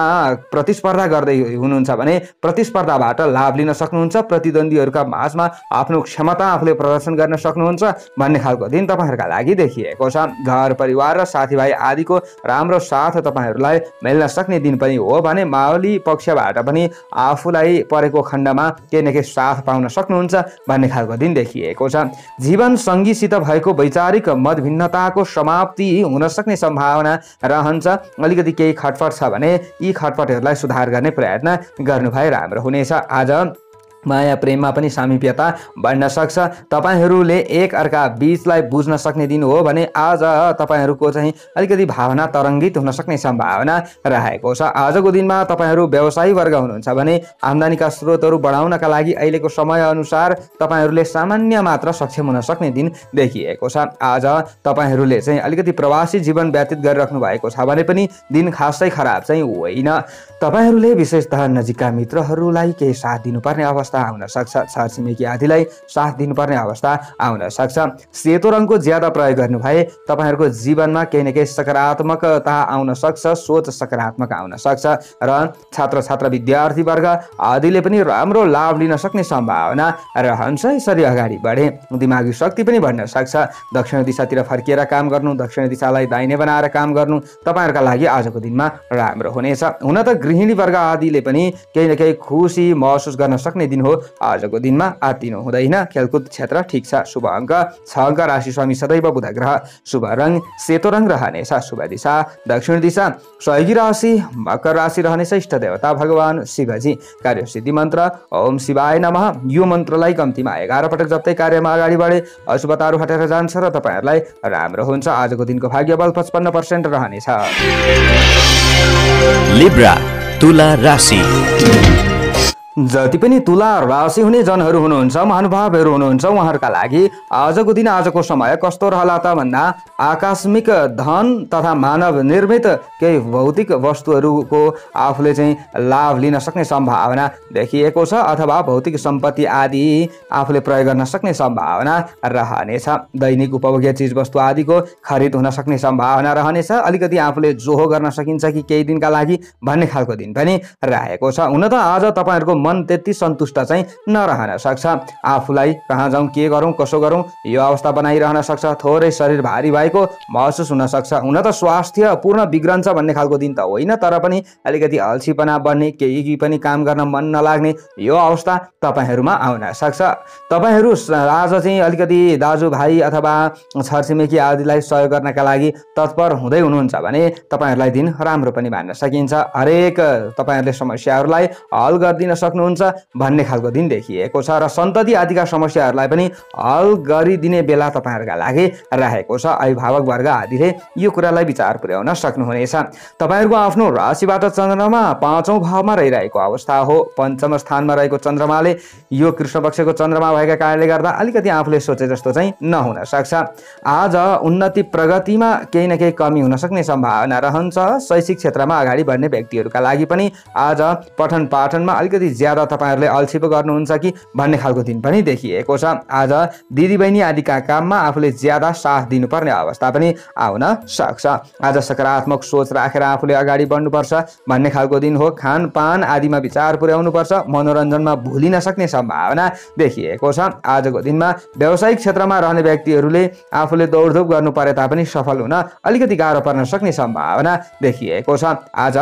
प्रतिस्पर्धा गर्दै हुनुहुन्छ भने प्रतिस्पर्धाबाट लाभ लिन सक्नुहुन्छ। प्रतिद्वन्दीहरूका माझमा आफ्नो क्षमता आफूले प्रदर्शन गर्न सक्नुहुन्छ भन्ने खालको दिन तपाईहरुका लागि देखिएको छ। घर परिवार र साथीभाइ आदिको राम्रो साथ तपाईहरुलाई मिल्न सक्ने दिन पनि हो भने मावली पक्षबाट पनि आफूलाई परेको खण्डमा केही न केही साथ पाउन सक्नुहुन्छ भन्ने खालको दिन देखिएको छ। जीवन सङ्गीसित भएको वैचारिक मतभिन्नताको समाप्ति हुन सक्ने सम्भावना रहन्छ। अलिकति केही खटपट छ भने यी खटपटहरूलाई सुधार गर्ने प्रयत्न गर्नु भए राम्रो हुनेछ। आज माया प्रेममा पनि सामिप्यता बढ्न सक्छ। तपाईहरूले एक अर्का बीचलाई बुझ्न सक्ने दिन हो भने आज तपाईहरूको चाहिँ अलिकति भावना तरङ्गित हुन सक्ने सम्भावना रहेको छ। आजको दिनमा तपाईहरू व्यवसायी वर्ग हुनुहुन्छ भने आम्दानीका स्रोतहरू बढाउनका लागि अहिलेको समय अनुसार तपाईहरूले सामान्य मात्र सक्षम हुन सक्ने दिन देखिएको छ। आज तपाईहरूले चाहिँ अलिकति प्रवासी जीवन व्यतीत गरिराख्नु भएको छ भने पनि दिन खासै खराब चाहिँ होइन। तपाईहरूले विशेषतः नजिकका मित्रहरूलाई केही साथ दिनुपर्ने अवस्था आउन सक्छ। छरछिमेकी आदिलाई साथ दिनुपर्ने अवस्था आउन सक्छ। सेतो रङको ज्यादा प्रयोग गर्नु भए तपाईहरूको जीवनमा केही न केही सकारात्मकता आउन सक्छ, सोच सकारात्मक आउन सक्छ र छात्र छात्रा विद्यार्थी वर्ग आदिले पनि राम्रो लाभ लिन सक्ने सम्भावना रहन्छ। यसरी अगाडि बढे दिमागी शक्ति पनि बढ्न सक्छ। दक्षिण दिशातिर फर्किएर काम गर्नु, दक्षिण दिशालाई दाहिने बनाएर काम गर्नु तपाईहरुका लागि आजको दिनमा राम्रो हुनेछ। हुन त गृहिणी वर्ग आदिले पनि केही न केही खुसी महसुस गर्न सक्ने दिन हो। आजको दिनमा आत्तिनु हुँदैन। खेलकुद क्षेत्र ठीक छ। शुभ अङ्क 6 अङ्क। राशि स्वामी सदैव बुध ग्रह। शुभ रङ सेतो रङ रहनेछ। शुभ दिशा दक्षिण दिशा। सहयोगी राशि मकर राशि रहनेछ। इष्ट देवता भगवान शिवजी। कार्यसिद्धि मन्त्र ओम शिवाय नमः। यो मन्त्रलाई कम्तीमा 11 पटक जप्दै कार्यमा अगाडि बढे अशुभताहरू हटेर जान्छ र तपाईहरुलाई राम्रो हुन्छ। आजको दिनको भाग्यबल 55% रहनेछ। लिब्रा तुला राशि। जति पनि तुला राशि हुने जनहरू हुनुहुन्छ, महानुभावहरू हुनुहुन्छ, उहाँहरूका लागि आजको दिन आजको समय कस्तो रहला त भन्दा आकस्मिक धन तथा मानव निर्मित केही भौतिक वस्तुहरूको आफूले चाहिँ लाभ लिन सक्ने सम्भावना देखिएको छ अथवा भौतिक सम्पत्ति आदि आफूले प्रयोग गर्न सक्ने सम्भावना रहनेछ। दैनिक उपभोग्य चिज वस्तु आदिको खरिद हुन सक्ने सम्भावना रहनेछ। अलिकति आफूले जोहो गर्न सकिन्छ कि केही दिनका लागि भन्ने खालको दिन पनि रहेको छ। हुन त आज तपाईहरुको मन त्यति सन्तुष्ट चाहिँ नरहन सक्छ। आफूलाई कहाँ जाउँ, के गरौँ, कसो गरौँ यो अवस्था बनाइरहन सक्छ। थोरै शरीर भारी भएको महसुस हुन सक्छ। हुन त स्वास्थ्य पूर्ण बिग्रन्छ भन्ने खालको दिन त होइन, तर पनि अलिकति अल्छीपना बढ्ने, केही पनि काम गर्न मन नलाग्ने यो अवस्था तपाईहरुमा आउन सक्छ। तपाईहरु आज चाहिँ अलिकति दाजुभाइ अथवा छरछिमेकी आदिलाई सहयोग गर्नका लागि तत्पर हुँदै हुनुहुन्छ भने तपाईहरुलाई दिन राम्रो पनि मान्न सकिन्छ। हरेक तपाईहरुले समस्याहरूलाई हल गरिदिन सक्नुहुन्छ भन्ने खालको दिन देखिएको छ र सन्तति आदिका समस्याहरूलाई पनि हल गरिदिने बेला तपाईँहरूका लागि रहेको छ। अभिभावक वर्ग आदिले यो कुरालाई विचार पुर्याउन सक्नुहुनेछ। तपाईँहरूको आफ्नो राशिबाट चन्द्रमा 5औं भावमा रहिरहेको अवस्था हो। पञ्चम स्थानमा रहेको चन्द्रमाले यो कृष्ण पक्षको चन्द्रमा भएका कारणले गर्दा अलिकति आफूले सोचे जस्तो चाहिँ नहुन सक्छ। आज उन्नति प्रगतिमा केही न केही कमी हुन सक्ने सम्भावना रहन्छ। शैक्षिक क्षेत्रमा अगाडि बढ्ने व्यक्तिहरूका लागि पनि आज पठन पाठनमा अलिकति ज्यादा तपाईँहरूले अल्छी पो गर्नुहुन्छ कि भन्ने खालको दिन पनि देखिएको छ। आज दिदीबहिनी आदिका काममा आफूले ज्यादा साथ दिनुपर्ने अवस्था पनि आउन सक्छ। आज सकारात्मक सोच राखेर आफूले अगाडि बढ्नुपर्छ भन्ने खालको दिन हो। खानपान आदिमा विचार पुर्याउनुपर्छ। मनोरञ्जनमा भुलिन सक्ने सम्भावना देखिएको छ। आजको दिनमा व्यावसायिक क्षेत्रमा रहने व्यक्तिहरूले आफूले दौडधुप गर्नु परे तापनि सफल हुन अलिकति गाह्रो पर्न सक्ने सम्भावना देखिएको छ। आज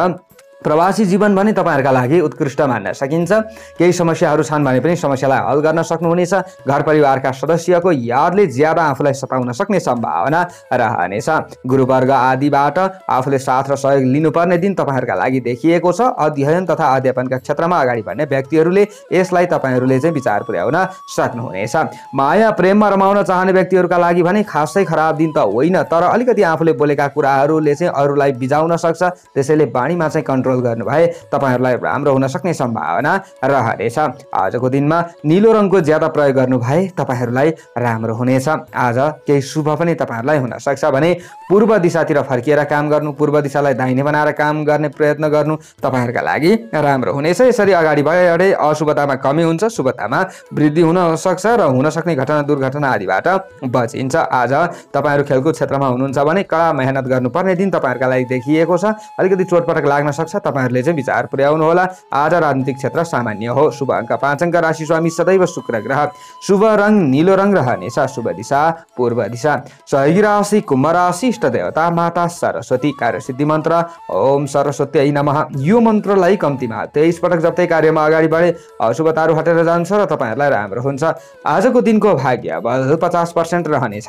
प्रवासी जीवन भने तपाईँहरूका लागि उत्कृष्ट मान्न सकिन्छ। केही समस्याहरू छन् भने पनि समस्यालाई हल गर्न सक्नुहुनेछ। घर परिवारका सदस्यको यादले ज्यादा आफूलाई सताउन सक्ने सम्भावना रहनेछ। गुरुवर्ग आदिबाट आफूले साथ र सहयोग लिनुपर्ने दिन तपाईँहरूका लागि देखिएको छ। अध्ययन तथा अध्यापनका क्षेत्रमा अगाडि बढ्ने व्यक्तिहरूले यसलाई तपाईँहरूले चाहिँ विचार पुर्याउन सक्नुहुनेछ। माया प्रेममा रमाउन चाहने व्यक्तिहरूका लागि भने खासै खराब दिन त होइन, तर अलिकति आफूले बोलेका कुराहरूले चाहिँ अरूलाई बिजाउन सक्छ। त्यसैले बाणीमा चाहिँ कन्ट्रोल गर्नु भए तपाईहरुलाई राम्रो हुन सक्ने सम्भावना रहनेछ। आजको दिनमा नीलो रङको ज्यादा प्रयोग गर्नु भए तपाईहरुलाई राम्रो हुनेछ। आज केही शुभ पनि तपाईहरुलाई हुन सक्छ भने पूर्व दिशातिर फर्किएर काम गर्नु, पूर्व दिशालाई दाहिने बनाएर काम गर्ने प्रयत्न गर्नु तपाईहरुका लागि राम्रो हुनेछ। यसरी अगाडि बढे अशुभतामा कमी हुन्छ, शुभतामा वृद्धि हुन सक्छ र हुन सक्ने घटना दुर्घटना आदिबाट बचिन्छ। आज तपाईहरु खेलकुद क्षेत्रमा हुनुहुन्छ भने कडा मेहनत गर्नुपर्ने दिन तपाईहरुका लागि देखिएको छ। अलिकति चोटपटक लाग्न सक्छ, तपाईहरुले चाहिँ विचार पुर्याउनु होला। आज राजनीतिक क्षेत्र सामान्य हो। शुभ अंक 5 अंक, राशि स्वामी सदैव शुक्र ग्रह, शुभ रंग नीलो रंग रहनेछ, शुभ दिशा पूर्व दिशा। सहयोगी राशि कुम्भ राशि, इष्ट देवता माता सरस्वती, कार्यसिद्धि मन्त्र ओम सरस्वती नमः। यो मन्त्रलाई कम्तीमा 23 पटक जप्दै कार्यमा अगाडि बढे अशुभताहरू हटेर जान्छ र तपाईहरुलाई राम्रो हुन्छ। आजको दिनको भाग्य बल 50% रहनेछ।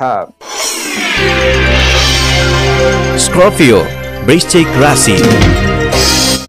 स्कर्पियो वृश्चिक राशि।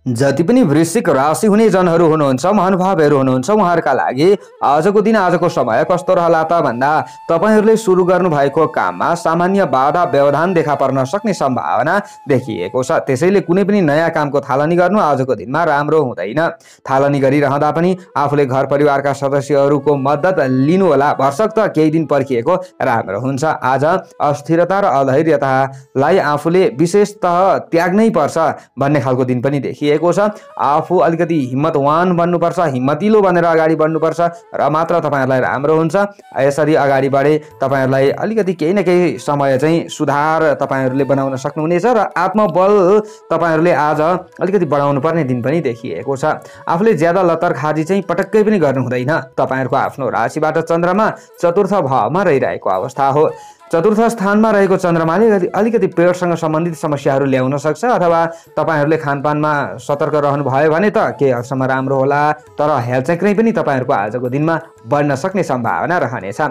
जति पनि वृश्चिक राशि हुने जनहरू हुनुहुन्छ, महानुभावहरू हुनुहुन्छ, उहाँहरूका लागि आजको दिन आजको समय कस्तो रहला त भन्दा तपाईहरुले सुरु गर्नु भएको काममा सामान्य बाधा व्यवधान देखा पर्न सक्ने सम्भावना देखिएको छ। त्यसैले कुनै पनि नयाँ कामको थालनी गर्नु आजको दिनमा राम्रो हुँदैन। थालनी गरिरहँदा पनि आफूले घर परिवारका सदस्यहरूको मद्दत लिनु होला। भरसक त केही दिन पर्खिएको राम्रो हुन्छ। आज अस्थिरता र अधैर्यतालाई आफूले विशेषतः त्याग्नै पर्छ भन्ने खालको दिन पनि देखिएको छ। आफू अलिकति हिम्मतवान बन्नुपर्छ, हिम्मतिलो बनेर अगाडि बढ्नुपर्छ र मात्र तपाईहरुलाई राम्रो हुन्छ। यसरी अगाडि बढे तपाईहरुलाई अलिकति केही न केही समय चाहिँ सुधार तपाईहरुले बनाउन सक्नुहुनेछ र आत्मबल तपाईहरुले आज अलिकति बढाउनु पर्ने दिन पनि देखिएको छ। आफूले ज्यादा लतरखाजी चाहिँ पटक्कै पनि गर्नु हुँदैन। तपाईहरुको आफ्नो राशिबाट चन्द्रमा चतुर्थ भावमा रहिरहेको अवस्था हो। चतुर्थ स्थानमा रहेको चन्द्रमाले अलिकति पेटसँग सम्बन्धित समस्याहरू ल्याउन सक्छ अथवा तपाईहरुले खानपानमा सतर्क रहनु भयो भने त केही हदसम्म राम्रो होला, तर हेलचक्रै पनि तपाईहरुको आजको दिनमा बढ्न सक्ने सम्भावना रहनेछ।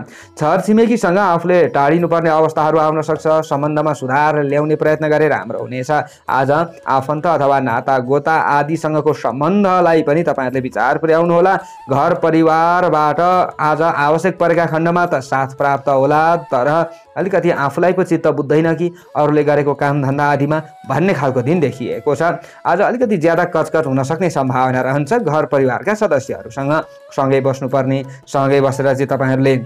छरछिमेकीसँग आफूले टाढिनुपर्ने अवस्थाहरू आउन सक्छ। सम्बन्धमा सुधार ल्याउने प्रयत्न गरे राम्रो हुनेछ। आज आफन्त अथवा नाता गोता आदिसँगको सम्बन्धलाई पनि तपाईहरुले विचार पुर्याउनु होला। घर परिवारबाट आज आवश्यक परेका खण्डमा त साथ प्राप्त होला, तर अलिकति आफूलाई पो चित्त बुझ्दैन कि अरूले गरेको काम धन्दा आदिमा भन्ने खालको दिन देखिएको छ। आज अलिकति ज्यादा कचकच हुन सक्ने सम्भावना रहन्छ। घर परिवारका सदस्यहरूसँग सँगै बस्नुपर्ने, सँगै बसेर चाहिँ तपाईहरुले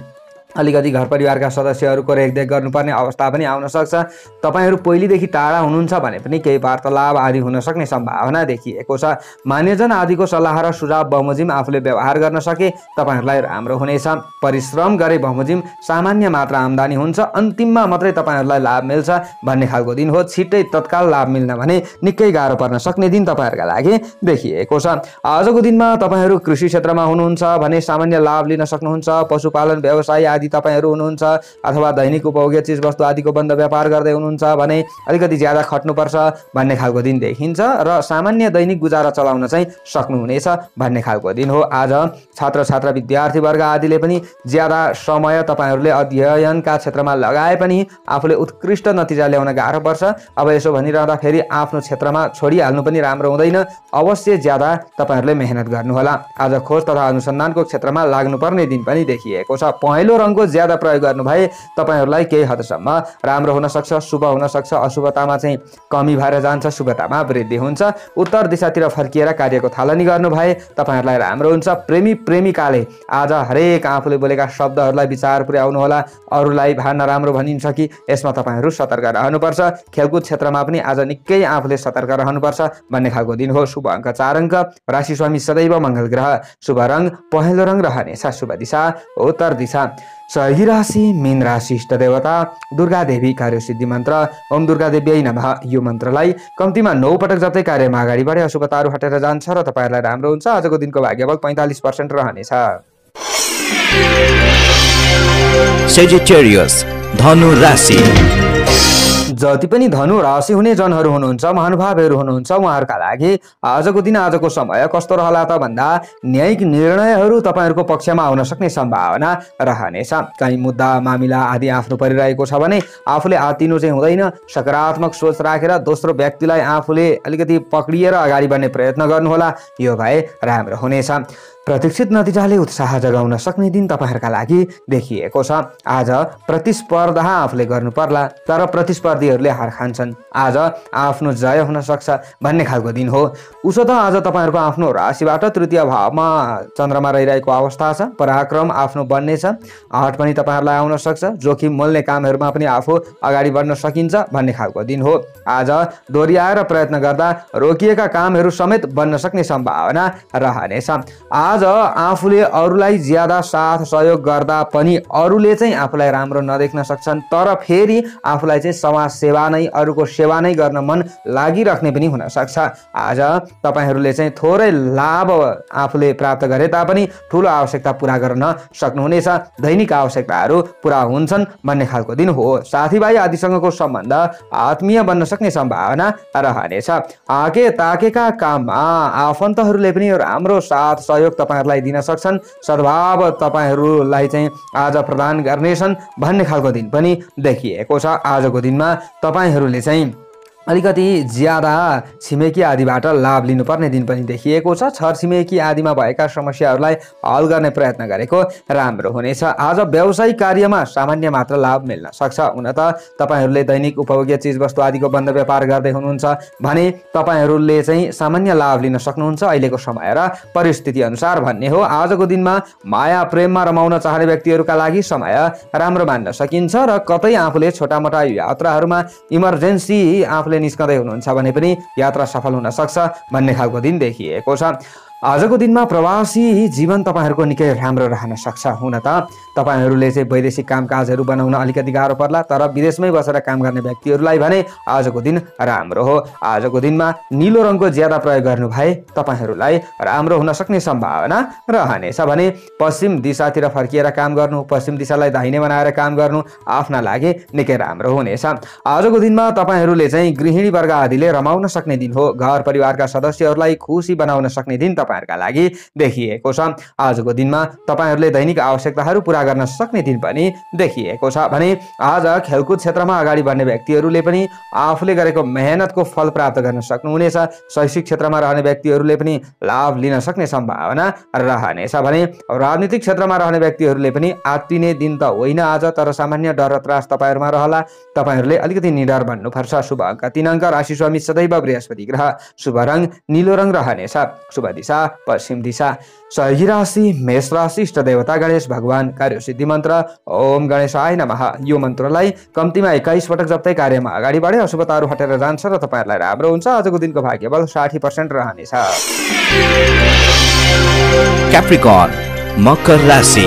अलिकति घर परिवारका सदस्यहरूको रेखदेख गर्नुपर्ने अवस्था पनि आउन सक्छ। तपाईहरु पहिलेदेखि टाढा हुनुहुन्छ भने पनि केही वार्तालाप आदि हुन सक्ने सम्भावना देखिएको छ। मान्यजन आदिको सल्लाह र सुझाव बमोजिम आफूले व्यवहार गर्न सके तपाईहरुलाई राम्रो हुनेछ। परिश्रम गरे बमोजिम सामान्य मात्रा आम्दानी हुन्छ। अन्तिममा मात्रै तपाईहरुलाई लाभ मिल्छ भन्ने खालको दिन हो। छिट्टै तत्काल लाभ मिल्न भने निकै गाह्रो पर्न सक्ने दिन तपाईहरुका लागि देखिएको छ। आजको दिनमा तपाईहरु कृषि क्षेत्रमा हुनुहुन्छ भने सामान्य लाभ लिन सक्नुहुन्छ। पशुपालन व्यवसाय आदि आदि तपाईहरु हुनुहुन्छ अथवा दैनिक उपभोग्य चीजवस्तु आदिको बन्द व्यापार गर्दै हुनुहुन्छ भने अलिकति ज्यादा खट्नुपर्छ भन्ने खालको दिन देखिन्छ र सामान्य दैनिक गुजारा चलाउन चाहिँ सक्नुहुनेछ भन्ने खालको दिन हो। आज छात्र छात्रा विद्यार्थी वर्ग आदिले पनि ज्यादा समय तपाईहरुले अध्ययनका क्षेत्रमा लगाए पनि आफूले उत्कृष्ट नतिजा ल्याउन गाह्रो पर्छ। अब यसो भनिरहँदा फेरि आफ्नो क्षेत्रमा छोडिहाल्नु पनि राम्रो हुँदैन। अवश्य ज्यादा तपाईहरुले मेहनत गर्नुहोला। आज खोज तथा अनुसन्धानको क्षेत्रमा लाग्नुपर्ने दिन पनि देखिएको छ। पहेँलो रङको ज्यादा प्रयोग गर्नु भए तपाईहरुलाई केही हदसम्म राम्रो हुन सक्छ, शुभ हुन सक्छ। अशुभतामा चाहिँ कमी भएर जान्छ, शुभतामा वृद्धि हुन्छ। उत्तर दिशातिर फर्किएर कार्यको थालनी गर्नु भए तपाईहरुलाई राम्रो हुन्छ। प्रेमी प्रेमिकाले आज हरेक आफूले बोलेका शब्दहरूलाई विचार पुर्याउनु होला। अरूलाई भा नराम्रो भनिन्छ कि यसमा तपाईहरु सतर्क रहनुपर्छ। खेलकुद क्षेत्रमा पनि आज निकै आफूले सतर्क रहनुपर्छ भन्ने खालको दिन हो। शुभ अङ्क 4 अङ्क, राशि स्वामी सदैव मङ्गल ग्रह, शुभ रङ पहेँलो रङ रहनेछ, शुभ दिशा उत्तर दिशा। सही राशि मीन राशि, इष्ट देवता दुर्गा देवी, कार्य सिद्धि मन्त्र ओम दुर्गा देवी नमः। यो मन्त्रलाई कम्तीमा 9 पटक जप्दै कार्यमा अगाडि बढे अशुभताहरू हटेर जान्छ र तपाईहरुलाई राम्रो हुन्छ। आजको दिनको भाग्यबल 45% रहनेछ। सेजिटेरियस धनु राशि। जति पनि धनु राशि हुने जनहरू हुनुहुन्छ, महानुभावहरू हुनुहुन्छ, उहाँहरूका लागि आजको दिन आजको समय कस्तो रहला त भन्दा न्यायिक निर्णयहरू तपाईहरुको पक्षमा आउन सक्ने सम्भावना रहनेछ। कहीँ मुद्दा मामिला आदि आफ्नो परिरहेको छ भने आफूले आत्तिनु चाहिँ हुँदैन। सकारात्मक सोच राखेर दोस्रो व्यक्तिलाई आफूले अलिकति पक्रिएर अगाडि बढ्ने प्रयत्न गर्नुहोला। यो भए राम्रो हुनेछ। प्रतीक्षित नतिजाले उत्साह जगाउन सक्ने दिन तपाईहरुका लागि देखिएको छ। आज प्रतिस्पर्धा आफूले गर्नु पर्ला तर प्रतिस्पर्धीहरूले हार खान्छन्। आज आफ्नो जय हुन सक्छ भन्ने खालको दिन हो। उसो त आज तपाईहरुको आफ्नो राशिबाट तृतीय भावमा चन्द्रमा रहिरहेको अवस्था छ। पराक्रम आफ्नो बन्नेछ। आँट पनि तपाईहरुलाई आउन सक्छ। जोखिम मोल्ने कामहरुमा पनि आफू अगाडि बढ्न सकिन्छ भन्ने खालको दिन हो। आज दोहोर्याएर प्रयत्न गर्दा रोकिएका कामहरु समेत बन्न सक्ने सम्भावना रहनेछ। आज आफूले अरूलाई ज्यादा साथ सहयोग गर्दा पनि अरूले चाहिँ आफूलाई राम्रो नदेख्न सक्छन्, तर फेरि आफूलाई चाहिँ समाज सेवा नै, अरूको सेवा नै गर्न मन लागिराख्ने पनि हुन सक्छ। आज तपाईहरुले चाहिँ थोरै लाभ आफूले प्राप्त गरे तापनि ठूलो आवश्यकता पूरा गर्न सक्नुहुनेछ। दैनिक आवश्यकताहरू पूरा हुन्छन् भन्ने खालको दिन हो। साथीभाइ आदिसँगको सम्बन्ध आत्मीय बन्न सक्ने सम्भावना रहनेछ। आके ताकेका काममा आफन्तहरूले पनि राम्रो साथ सहयोग तपाईहरुलाई दिन सक्छन्। सद्भाव तपाईहरुलाई चाहिँ आज प्रदान गर्नेछन् भन्ने खालको दिन पनि देखिएको छ। आजको दिनमा तपाईहरुले चाहिँ अलिकति ज्यादा छिमेकी आदिबाट लाभ लिनुपर्ने दिन पनि देखिएको छ। छर छिमेकी आदिमा भएका समस्याहरूलाई हल गर्ने प्रयत्न गरेको राम्रो हुनेछ। आज व्यावसायिक कार्यमा सामान्य मात्र लाभ मिल्न सक्छ। हुन त तपाईहरुले दैनिक उपभोग्य चीजवस्तु आदिको बन्द व्यापार गर्दै हुनुहुन्छ भने तपाईहरुले चाहिँ सामान्य लाभ लिन सक्नुहुन्छ अहिलेको समय र परिस्थिति अनुसार भन्ने हो। आजको दिनमा माया प्रेममा रमाउन चाहने व्यक्तिहरूका लागि समय राम्रो मान्न सकिन्छ र कतै आफूले छोटामोटा यात्राहरूमा इमर्जेन्सी आफूले निस्कदै हुनुहुन्छ भने पनि यात्रा सफल हुन सक्छ भन्ने खालको दिन देखिएको छ। आजको दिनमा प्रवासी जीवन तपाईहरुको निकै राम्रो रहन सक्छ। हुन त तपाईहरुले चाहिँ वैदेशिक कामकाजहरू बनाउन अलिकति गाह्रो पर्ला, तर विदेशमै बसेर काम गर्ने व्यक्तिहरूलाई भने आजको दिन राम्रो हो। आजको दिनमा नीलो रङको ज्यादा प्रयोग गर्नु भए तपाईहरुलाई राम्रो हुन सक्ने सम्भावना रहनेछ भने पश्चिम दिशातिर फर्किएर काम गर्नु, पश्चिम दिशालाई दाहिने बनाएर काम गर्नु आफ्ना लागि निकै राम्रो हुनेछ। आजको दिनमा तपाईहरुले चाहिँ गृहिणी वर्ग आदिले रमाउन सक्ने दिन हो। घर परिवारका सदस्यहरूलाई खुसी बनाउन सक्ने दिन तपाईहरुका लागि देखिएको छ। आजको दिनमा तपाईहरुले दैनिक आवश्यकताहरू पूरा गर्न सक्ने दिन पनि देखिएको छ भने आज खेलकुद क्षेत्रमा अगाडि बढ्ने व्यक्तिहरूले पनि आफूले गरेको मेहनतको फल प्राप्त गर्न सक्नुहुनेछ। शैक्षिक क्षेत्रमा रहने व्यक्तिहरूले पनि लाभ लिन सक्ने सम्भावना रहनेछ भने राजनीतिक क्षेत्रमा रहने व्यक्तिहरूले पनि आत्तिने दिन त होइन आज, तर सामान्य डर र त्रास तपाईहरुमा रहला। तपाईहरुले अलिकति निडर बन्नुपर्छ। शुभ अङ्क 3 अङ्क, राशि स्वामी सदैव बृहस्पति ग्रह, शुभ रङ नीलो रङ रहनेछ, शुभ दिशा पश्चिम दिशा। सही राशि मेष राशि, इष्ट देवता गणेश भगवान, कार्य सिद्धि मन्त्र ओम गणेशाय नमः। यो मन्त्रलाई कम्तीमा 21 पटक जप्दै कार्यमा अगाडि बढे अशुभताहरू हटेर जान्छ र तपाईहरुलाई राम्रो हुन्छ। आजको दिनको भाग्यबल 60% रहनेछ। क्याप्रिकर्न मकर राशि।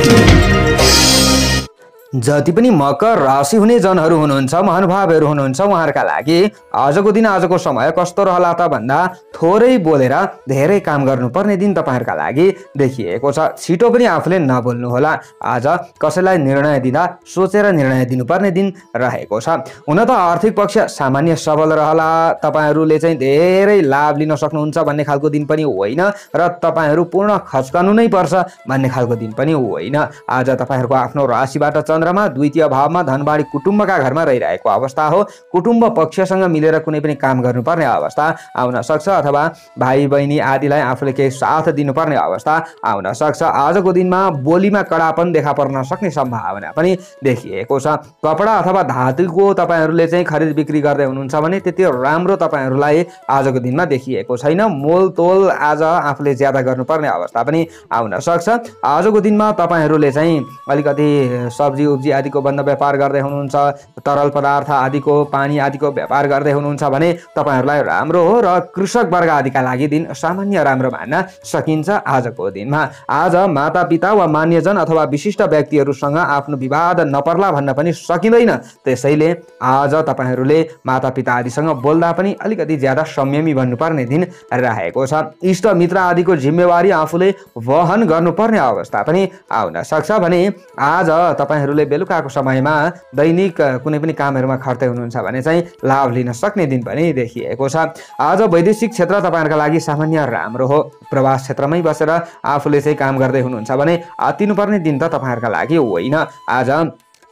जति पनि मकर राशि हुने जनहरू हुनुहुन्छ, महानुभावहरू हुनुहुन्छ, उहाँहरूका लागि आजको दिन आजको समय कस्तो रहला त भन्दा थोरै बोलेर धेरै काम गर्नुपर्ने दिन तपाईँहरूका लागि देखिएको छ। छिटो पनि आफूले नबोल्नु होला। आज कसैलाई निर्णय दिँदा सोचेर निर्णय दिनुपर्ने दिन रहेको छ। हुन त आर्थिक पक्ष सामान्य सबल रहला। तपाईँहरूले चाहिँ धेरै लाभ लिन सक्नुहुन्छ भन्ने खालको दिन पनि होइन र तपाईँहरू पूर्ण खच्कनु नै पर्छ भन्ने खालको दिन पनि होइन। आज तपाईँहरूको आफ्नो राशिबाट चन्द्रमा द्वितीय भावमा धनबाडी कुटुम्बका घरमा रहिरहेको अवस्था हो। कुटुम्ब पक्षसँग मिलेर कुनै पनि काम गर्नुपर्ने अवस्था आउन सक्छ अथवा भाइ बहिनी आदिलाई आफूले केही साथ दिनुपर्ने अवस्था आउन सक्छ। आजको दिनमा बोलीमा कडापन देखा पर्न सक्ने सम्भावना पनि देखिएको छ। कपडा अथवा धातुको तपाईँहरूले चाहिँ खरिद बिक्री गर्दै हुनुहुन्छ भने त्यति राम्रो तपाईँहरूलाई आजको दिनमा देखिएको छैन। मोलतोल आज आफूले ज्यादा गर्नुपर्ने अवस्था पनि आउन सक्छ। आजको दिनमा तपाईँहरूले चाहिँ अलिकति सब्जी उब्जी आदिको बन्द व्यापार गर्दै हुनुहुन्छ, तरल पदार्थ आदिको पानी आदिको व्यापार गर्दै हुनुहुन्छ भने तपाईँहरूलाई राम्रो हो र कृषक वर्ग आदिका लागि दिन सामान्य राम्रो मान्न सकिन्छ। आजको दिनमा आज मातापिता वा मान्यजन अथवा विशिष्ट व्यक्तिहरूसँग आफ्नो विवाद नपर्ला भन्न पनि सकिँदैन। त्यसैले आज तपाईँहरूले मातापिता आदिसँग बोल्दा पनि अलिकति ज्यादा संयमी बन्नुपर्ने दिन रहेको छ। इष्ट मित्र आदिको जिम्मेवारी आफूले वहन गर्नुपर्ने अवस्था पनि आउन सक्छ भने आज तपाईँहरूले बेलुकाको समयमा दैनिक कुनै पनि कामहरूमा खर्च हुनुहुन्छ भने चाहिँ लाभ लिन सक्ने दिन पनि देखिएको छ। आज वैदेशिक क्षेत्र तपाईँहरूका लागि सामान्य राम्रो हो। प्रवास क्षेत्रमै बसेर आफूले चाहिँ काम गर्दै हुनुहुन्छ भने आत्तिनुपर्ने दिन त तपाईँहरूका लागि होइन। आज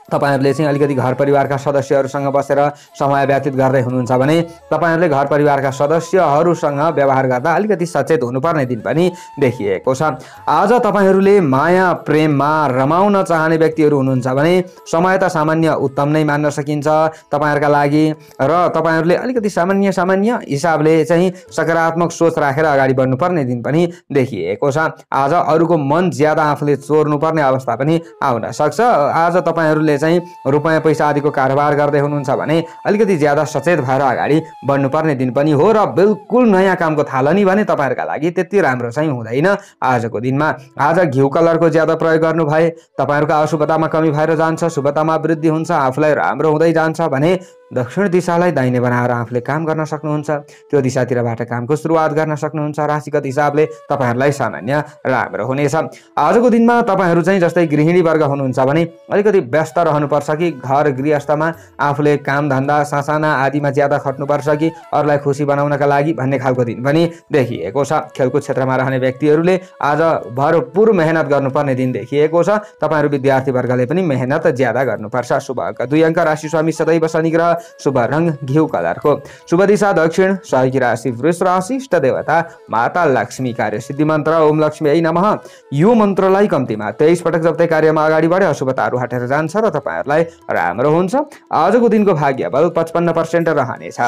तपाईहरुले चाहिँ अलिकति घर परिवारका सदस्यहरूसँग बसेर समय व्यतीत गर्दै हुनुहुन्छ भने तपाईहरुले घर परिवारका सदस्यहरूसँग व्यवहार गर्दा अलिकति सचेत हुनुपर्ने दिन पनि देखिएको छ। आज तपाईहरुले माया प्रेममा रमाउन चाहने व्यक्तिहरू हुनुहुन्छ भने समय त सामान्य उत्तम नै मान्न सकिन्छ तपाईहरुका लागि र तपाईहरुले अलिकति सामान्य हिसाबले चाहिँ सकारात्मक सोच राखेर अगाडि बढ्नुपर्ने दिन पनि देखिएको छ। आज अरूको मन ज्यादा आफूले चोर्नुपर्ने अवस्था पनि आउन सक्छ। आज तपाईहरुले चाहिँ रुपैयाँ पैसा आदिको कारोबार गर्दै हुनुहुन्छ भने अलिकति ज्यादा सचेत भएर अगाडि बढ्नुपर्ने दिन पनि हो र बिल्कुल नयाँ कामको थालनी भने तपाईहरुका लागि त्यति राम्रो चाहिँ हुँदैन। आजको दिनमा आज घिउ कलरको ज्यादा प्रयोग गर्नु भए तपाईहरुका अशुभतामा कमी भएर जान्छ, शुभतामा वृद्धि हुन्छ, आफूलाई राम्रो हुँदै जान्छ भने दक्षिण दिशालाई दाहिने बनाएर आफूले काम गर्न सक्नुहुन्छ। त्यो दिशातिरबाट कामको सुरुवात गर्न सक्नुहुन्छ। राशिगत हिसाबले तपाईहरुलाई सामान्य राम्रो हुनेछ। आजको दिनमा तपाईहरु चाहिँ जस्तै गृहिणी वर्ग हुनुहुन्छ भने अलिकति व्यस्त रहनुपर्छ कि घर गृहस्थमा आफूले काम धन्दा सासाना आदिमा ज्यादा खट्नुपर्छ कि अरूलाई खुसी बनाउनका लागि भन्ने खालको दिन पनि देखिएको छ। खेलकुद क्षेत्रमा रहने व्यक्तिहरूले आज भरपूर मेहनत गर्नुपर्ने दिन देखिएको छ। तपाईहरु विद्यार्थी वर्गले पनि मेहनत ज्यादा गर्नुपर्छ। शुभ अंक 2 अंक, राशि स्वामी सदैव शनि ग्रह, शुभ रंग घिउ कलरको, शुभ दिशा दक्षिण, सहयोगी राशि वृष राशि, इष्ट देवता माता लक्ष्मी, कार्य सिद्धि मन्त्र ओम लक्ष्मी नमः। यो मन्त्रलाई कम्तीमा 23 पटक जप्दै कार्यमा अगाडि बढे अशुभताहरू हटेर जान्छ र तपाईहरुलाई राम्रो हुन्छ। आजको दिनको भाग्य बल 55% रहनेछ।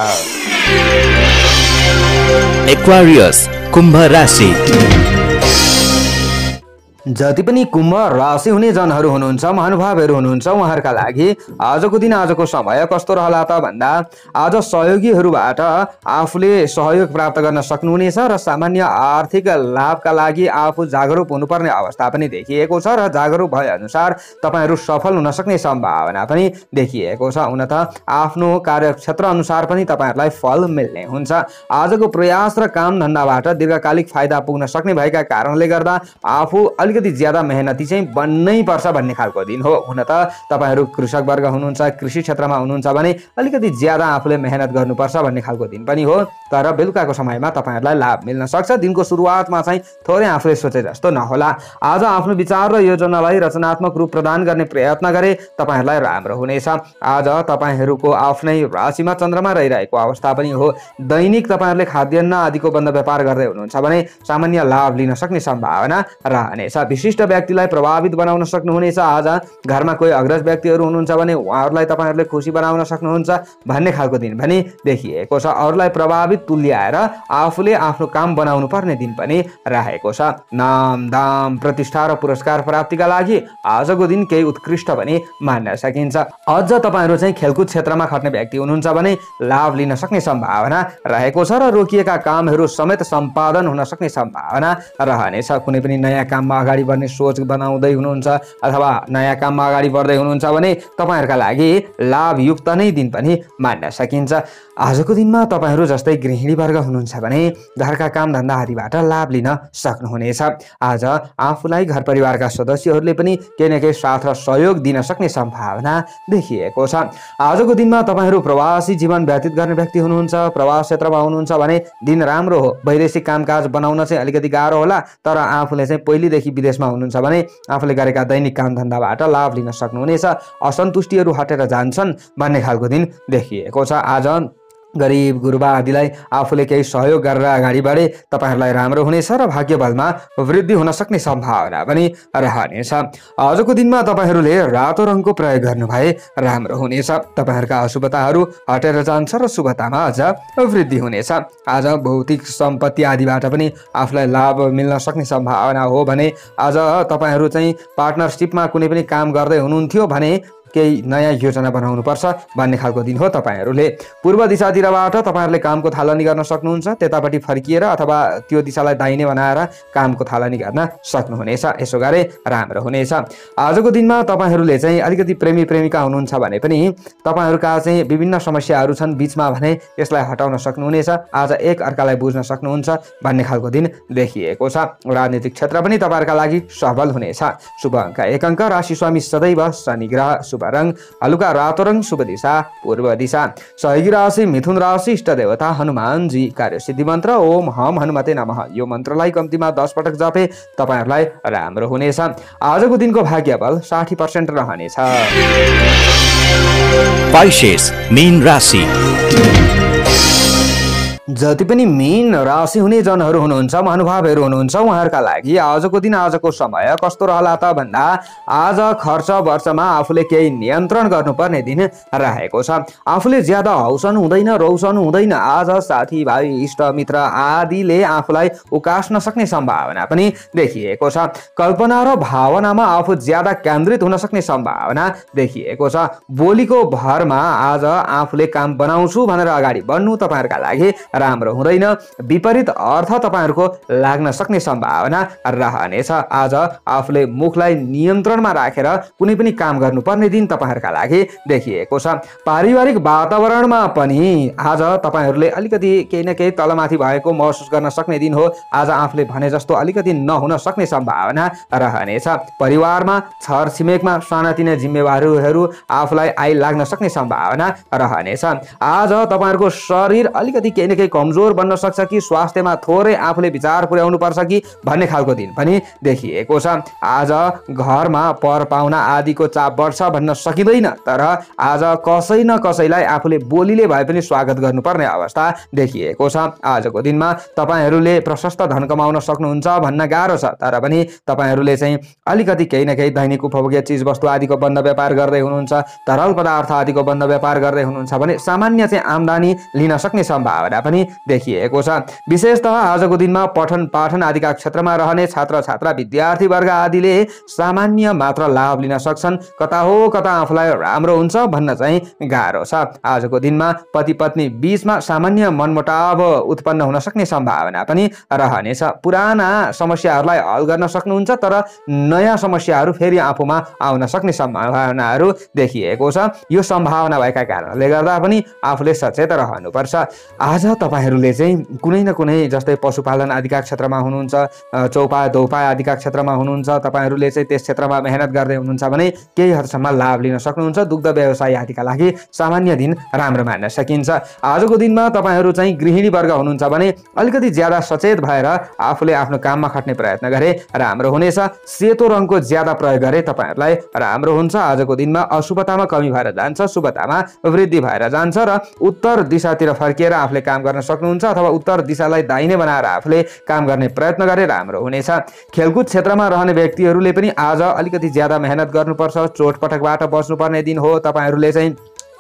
एक्वारियस कुम्भ राशि। जति पनि कुम्भ राशि हुने जनहरू हुनुहुन्छ, महानुभावहरू हुनुहुन्छ, उहाँहरूका लागि आजको दिन आजको समय कस्तो रहला त भन्दा आज सहयोगीहरूबाट आफूले सहयोग प्राप्त गर्न सक्नुहुनेछ र सामान्य आर्थिक लाभका लागि आफू जागरुक हुनुपर्ने अवस्था पनि देखिएको छ र जागरुक भए अनुसार तपाईहरु सफल हुन सक्ने सम्भावना पनि देखिएको छ। हुन त आफ्नो कार्यक्षेत्र अनुसार पनि तपाईहरुलाई फल मिल्ने हुन्छ। आजको प्रयास र काम धन्दाबाट दीर्घकालिक फाइदा पुग्न सक्ने भएका कारणले गर्दा आफू अलिकति ज्यादा मेहनती चाहिँ बन्नै पर्छ भन्ने खालको दिन हो। हुन त तपाईहरु कृषक वर्ग हुनुहुन्छ, कृषि क्षेत्रमा हुनुहुन्छ भने अलिकति ज्यादा आफूले मेहनत गर्नुपर्छ भन्ने खालको दिन पनि हो। तर बेलुकाको समयमा तपाईहरुलाई लाभ मिल्न सक्छ। दिनको सुरुवातमा चाहिँ थोरै आफूले सोचे जस्तो नहोला। आज आफ्नो विचार र योजनालाई रचनात्मक रूप प्रदान गर्ने प्रयत्न गरे तपाईहरुलाई राम्रो हुनेछ। आज तपाईहरुको आफ्नै राशिमा चन्द्रमा रहिरहेको अवस्था पनि हो। दैनिक तपाईहरुले खाद्यान्न आदिको बन्द व्यापार गर्दै हुनुहुन्छ भने सामान्य लाभ लिन सक्ने सम्भावना रहनेछ। विशिष्ट व्यक्तिलाई प्रभावित बनाउन सक्नुहुनेछ। आज घरमा कोही अग्रज व्यक्तिहरू हुनुहुन्छ भने उहाँहरूलाई तपाईहरुले खुसी बनाउन सक्नुहुन्छ भन्ने खालको दिन पनि देखिएको छ। अरूलाई प्रभावित तुल्याएर आफूले आफ्नो काम बनाउनु पर्ने दिन पनि रहेको छ। नाम दाम प्रतिष्ठा र पुरस्कार प्राप्तिका लागि आजको दिन केही उत्कृष्ट पनि मान्न सकिन्छ। अझ तपाईहरु चाहिँ खेलकुद क्षेत्रमा खट्ने व्यक्ति हुनुहुन्छ भने लाभ लिन सक्ने सम्भावना रहेको छ र रोकिएका कामहरू समेत सम्पादन हुन सक्ने सम्भावना रहनेछ। कुनै पनि नयाँ काममा अगाडि अगाडि बढ्ने सोच बनाउँदै हुनुहुन्छ अथवा नयाँ काममा अगाडि बढ्दै हुनुहुन्छ भने तपाईँहरूका लागि लाभयुक्त नै दिन पनि मान्न सकिन्छ। आजको दिनमा तपाईँहरू जस्तै गृहिणी वर्ग हुनुहुन्छ भने घरका कामधन्दा आदिबाट लाभ लिन सक्नुहुनेछ। आज आफूलाई घर परिवारका सदस्यहरूले पनि केही न केही साथ र सहयोग दिन सक्ने सम्भावना देखिएको छ। आजको दिनमा तपाईँहरू प्रवासी जीवन व्यतीत गर्ने व्यक्ति हुनुहुन्छ, प्रवास क्षेत्रमा हुनुहुन्छ भने दिन राम्रो हो। वैदेशिक कामकाज बनाउन चाहिँ अलिकति गाह्रो होला, तर आफूले चाहिँ पहिलेदेखि विदेशमा हुनुहुन्छ भने आफूले गरेका दैनिक कामधन्दाबाट लाभ लिन सक्नुहुनेछ। असन्तुष्टिहरू हटेर जान्छन् भन्ने खालको दिन देखिएको छ। आज गरिब गुरुबा आदिलाई आफूले केही सहयोग गरेर अगाडि बढे तपाईँहरूलाई राम्रो हुनेछ र भाग्यबलमा वृद्धि हुन सक्ने सम्भावना पनि रहनेछ। आजको दिनमा तपाईँहरूले रातो रङको प्रयोग गर्नु भए राम्रो हुनेछ। तपाईँहरूका अशुभताहरू हटेर जान्छ र शुभतामा अझ वृद्धि हुनेछ। आज भौतिक सम्पत्ति आदिबाट पनि आफूलाई लाभ मिल्न सक्ने सम्भावना हो भने आज तपाईँहरू चाहिँ पार्टनरसिपमा कुनै पनि काम गर्दै हुनुहुन्थ्यो भने केही नयाँ योजना बनाउनुपर्छ भन्ने खालको दिन हो। तपाईँहरूले पूर्व दिशातिरबाट तपाईँहरूले कामको थालनी गर्न सक्नुहुन्छ, त्यतापट्टि फर्किएर अथवा त्यो दिशालाई दाहिने बनाएर कामको थालनी गर्न सक्नुहुनेछ। यसो गरे राम्रो हुनेछ। आजको दिनमा तपाईँहरूले चाहिँ अलिकति प्रेमी प्रेमिका हुनुहुन्छ भने पनि तपाईँहरूका चाहिँ विभिन्न समस्याहरू छन् बिचमा भने यसलाई हटाउन सक्नुहुनेछ। आज एक अर्कालाई बुझ्न सक्नुहुन्छ भन्ने खालको दिन देखिएको छ। राजनीतिक क्षेत्र पनि तपाईँहरूका लागि सफल हुनेछ। शुभ अङ्क 1 अङ्क, राशि स्वामी सदैव शनि ग्रह, शुभ रङ हलुका रातो रङ, शुभ दिशा पूर्व दिशा। सहयोगी राशि मिथुन राशि, इष्ट देवता हनुमानजी, कार्यसिद्धि मन्त्र ओम हम हनुमते नमः। यो मन्त्रलाई कम्तीमा 10 पटक जपे तपाईहरुलाई राम्रो हुनेछ। आजको दिनको भाग्यबल 60% रहनेछ। पाइसेस मीन राशि। जति पनि मीन राशि हुने जनहरू हुनुहुन्छ, महानुभावहरू हुनुहुन्छ, उहाँहरूका लागि आजको दिन आजको समय कस्तो रहला त भन्दा आज खर्च वर्षमा आफूले केही नियन्त्रण गर्नुपर्ने दिन रहेको छ। आफूले ज्यादा हौसन हुँदैन, रौसन हुँदैन। आज साथीभाइ इष्टमित्र आदिले आफूलाई उकास्न सक्ने सम्भावना पनि देखिएको छ। कल्पना र भावनामा आफू ज्यादा केन्द्रित हुन सक्ने सम्भावना देखिएको छ। बोलीको भरमा आज आफूले काम बनाउँछु भनेर अगाडि बढ्नु तपाईहरुका लागि राम्रो हुँदैन। विपरीत अर्थ तपाईहरुको लाग्न सक्ने सम्भावना रहनेछ। आज आफूले मुखलाई नियन्त्रणमा राखेर कुनै पनि काम गर्नुपर्ने दिन तपाईहरुका लागि देखिएको छ। पारिवारिक वातावरणमा पनि आज तपाईहरुले अलिकति केही न केही तलमाथि भएको महसुस गर्न सक्ने दिन हो। आज आफूले भने जस्तो अलिकति नहुन सक्ने सम्भावना रहनेछ। परिवारमा छरछिमेकमा सानातिना जिम्मेवारीहरू आफूलाई लाग्न सक्ने सम्भावना रहनेछ। आज तपाईहरुको शरीर अलिकति केही न केही कमजोर बन्न सक्छ कि स्वास्थ्यमा थोरै आफूले विचार पुर्याउनु पर्छ कि भन्ने खालको दिन पनि देखिएको छ। आज घरमा पर पाहुना आदिको चाप बढ्छ भन्न सकिँदैन, तर आज कसै न कसैलाई आफूले बोलीले भए पनि स्वागत गर्नुपर्ने अवस्था देखिएको छ। आजको दिनमा तपाईहरुले प्रशस्त धन कमाउन सक्नुहुन्छ भन्न गाह्रो छ, तर पनि तपाईहरुले चाहिँ अलिकति केही न केही दैनिक उपभोग्य चीज वस्तु आदिको बन्द व्यापार गर्दै हुनुहुन्छ, तरल पदार्थ आदिको बन्द व्यापार गर्दै हुनुहुन्छ भने सामान्य चाहिँ आम्दानी लिन सक्ने सम्भावना पनि देखिएको छ। विशेषतः आजको दिनमा पठन पाठन आदिका क्षेत्रमा रहने छात्र छात्रा विद्यार्थी वर्ग आदिले सामान्य मात्र लाभ लिन सक्छन्। कता हो कता आफूलाई राम्रो हुन्छ भन्न चाहिँ गाह्रो छ। आजको दिनमा पति पत्नी बीचमा सामान्य मनमुटाव उत्पन्न हुन सक्ने सम्भावना पनि रहनेछ। पुराना समस्याहरूलाई हल गर्न सक्नुहुन्छ, तर नयाँ समस्याहरू फेरि आफूमा आउन सक्ने सम्भावनाहरू देखिएको छ। यो सम्भावना भएका कारणले गर्दा पनि आफूले सचेत रहनुपर्छ। आज तपाईहरुले चाहिँ कुनै न कुनै जस्तै पशुपालन आदिका क्षेत्रमा हुनुहुन्छ, चौपाया धौपाया आदिका क्षेत्रमा हुनुहुन्छ, तपाईहरुले चाहिँ त्यस क्षेत्रमा मेहनत गर्दै हुनुहुन्छ भने केही हदसम्म लाभ लिन सक्नुहुन्छ। दुग्ध व्यवसाय आदिका लागि सामान्य दिन राम्रो मान्न सकिन्छ। आजको दिनमा तपाईहरु चाहिँ गृहिणी वर्ग हुनुहुन्छ भने अलिकति ज्यादा सचेत भएर आफूले आफ्नो काममा खट्ने प्रयत्न गरे राम्रो हुनेछ। सेतो रङको ज्यादा प्रयोग गरे तपाईहरुलाई राम्रो हुन्छ। आजको दिनमा अशुभतामा कमी भएर जान्छ, शुभतामा वृद्धि भएर जान्छ र उत्तर दिशातिर फर्किएर आफूले काम गर्न सक्नुहुन्छ अथवा उत्तर दिशालाई दाहिने बनाएर आफूले काम गर्ने प्रयत्न गरे राम्रो हुनेछ। खेलकुद क्षेत्रमा रहने व्यक्तिहरूले पनि आज अलिकति ज्यादा मेहनत गर्नुपर्छ, चोटपटकबाट बच्नुपर्ने दिन हो। तपाईहरुले चाहिँ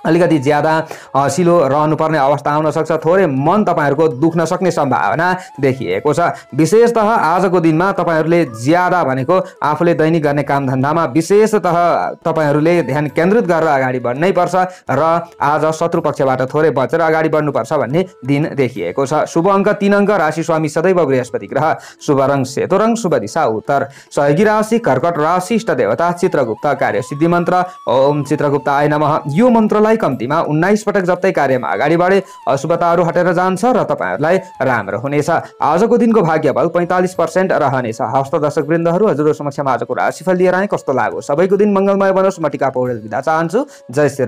अलिकति ज्यादा हँसिलो रहनुपर्ने अवस्था आउन सक्छ। थोरै मन तपाईहरुको दुख्न सक्ने सम्भावना देखिएको छ। विशेषतः आजको दिनमा तपाईहरुले ज्यादा भनेको आफूले दैनिक गर्ने कामधन्दामा विशेषतः तपाईहरुले ध्यान केन्द्रित गरेर अगाडि बढ्नै पर्छ र आज शत्रु पक्षबाट थोरै बचेर अगाडि बढ्नुपर्छ भन्ने दिन देखिएको छ। शुभ अङ्क 3 अङ्क, राशि स्वामी सदैव बृहस्पति ग्रह, शुभ रङ सेतो रङ, शुभ दिशा उत्तर, सहयोगी राशि कर्कट राशि, इष्ट देवता चित्रगुप्त, कार्य सिद्धि मन्त्र ओम चित्रगुप्ताय नमः। यो मन्त्रलाई कम्तीमा 19 पटक जप्दै कार्यमा अगाडि बढे अशुभताहरू हटेर जान्छ र तपाईहरुलाई राम्रो हुनेछ। आजको दिनको भाग्य बल 45% रहनेछ। हस्त दर्शक वृन्दहरू, हजुरहरु समक्ष आजको राशिफल लिएर आए, कस्तो लाग्यो? सबैको दिन मंगलमय बनोस्। म टिका पौडेल बिदा चाहन्छु। जय श्री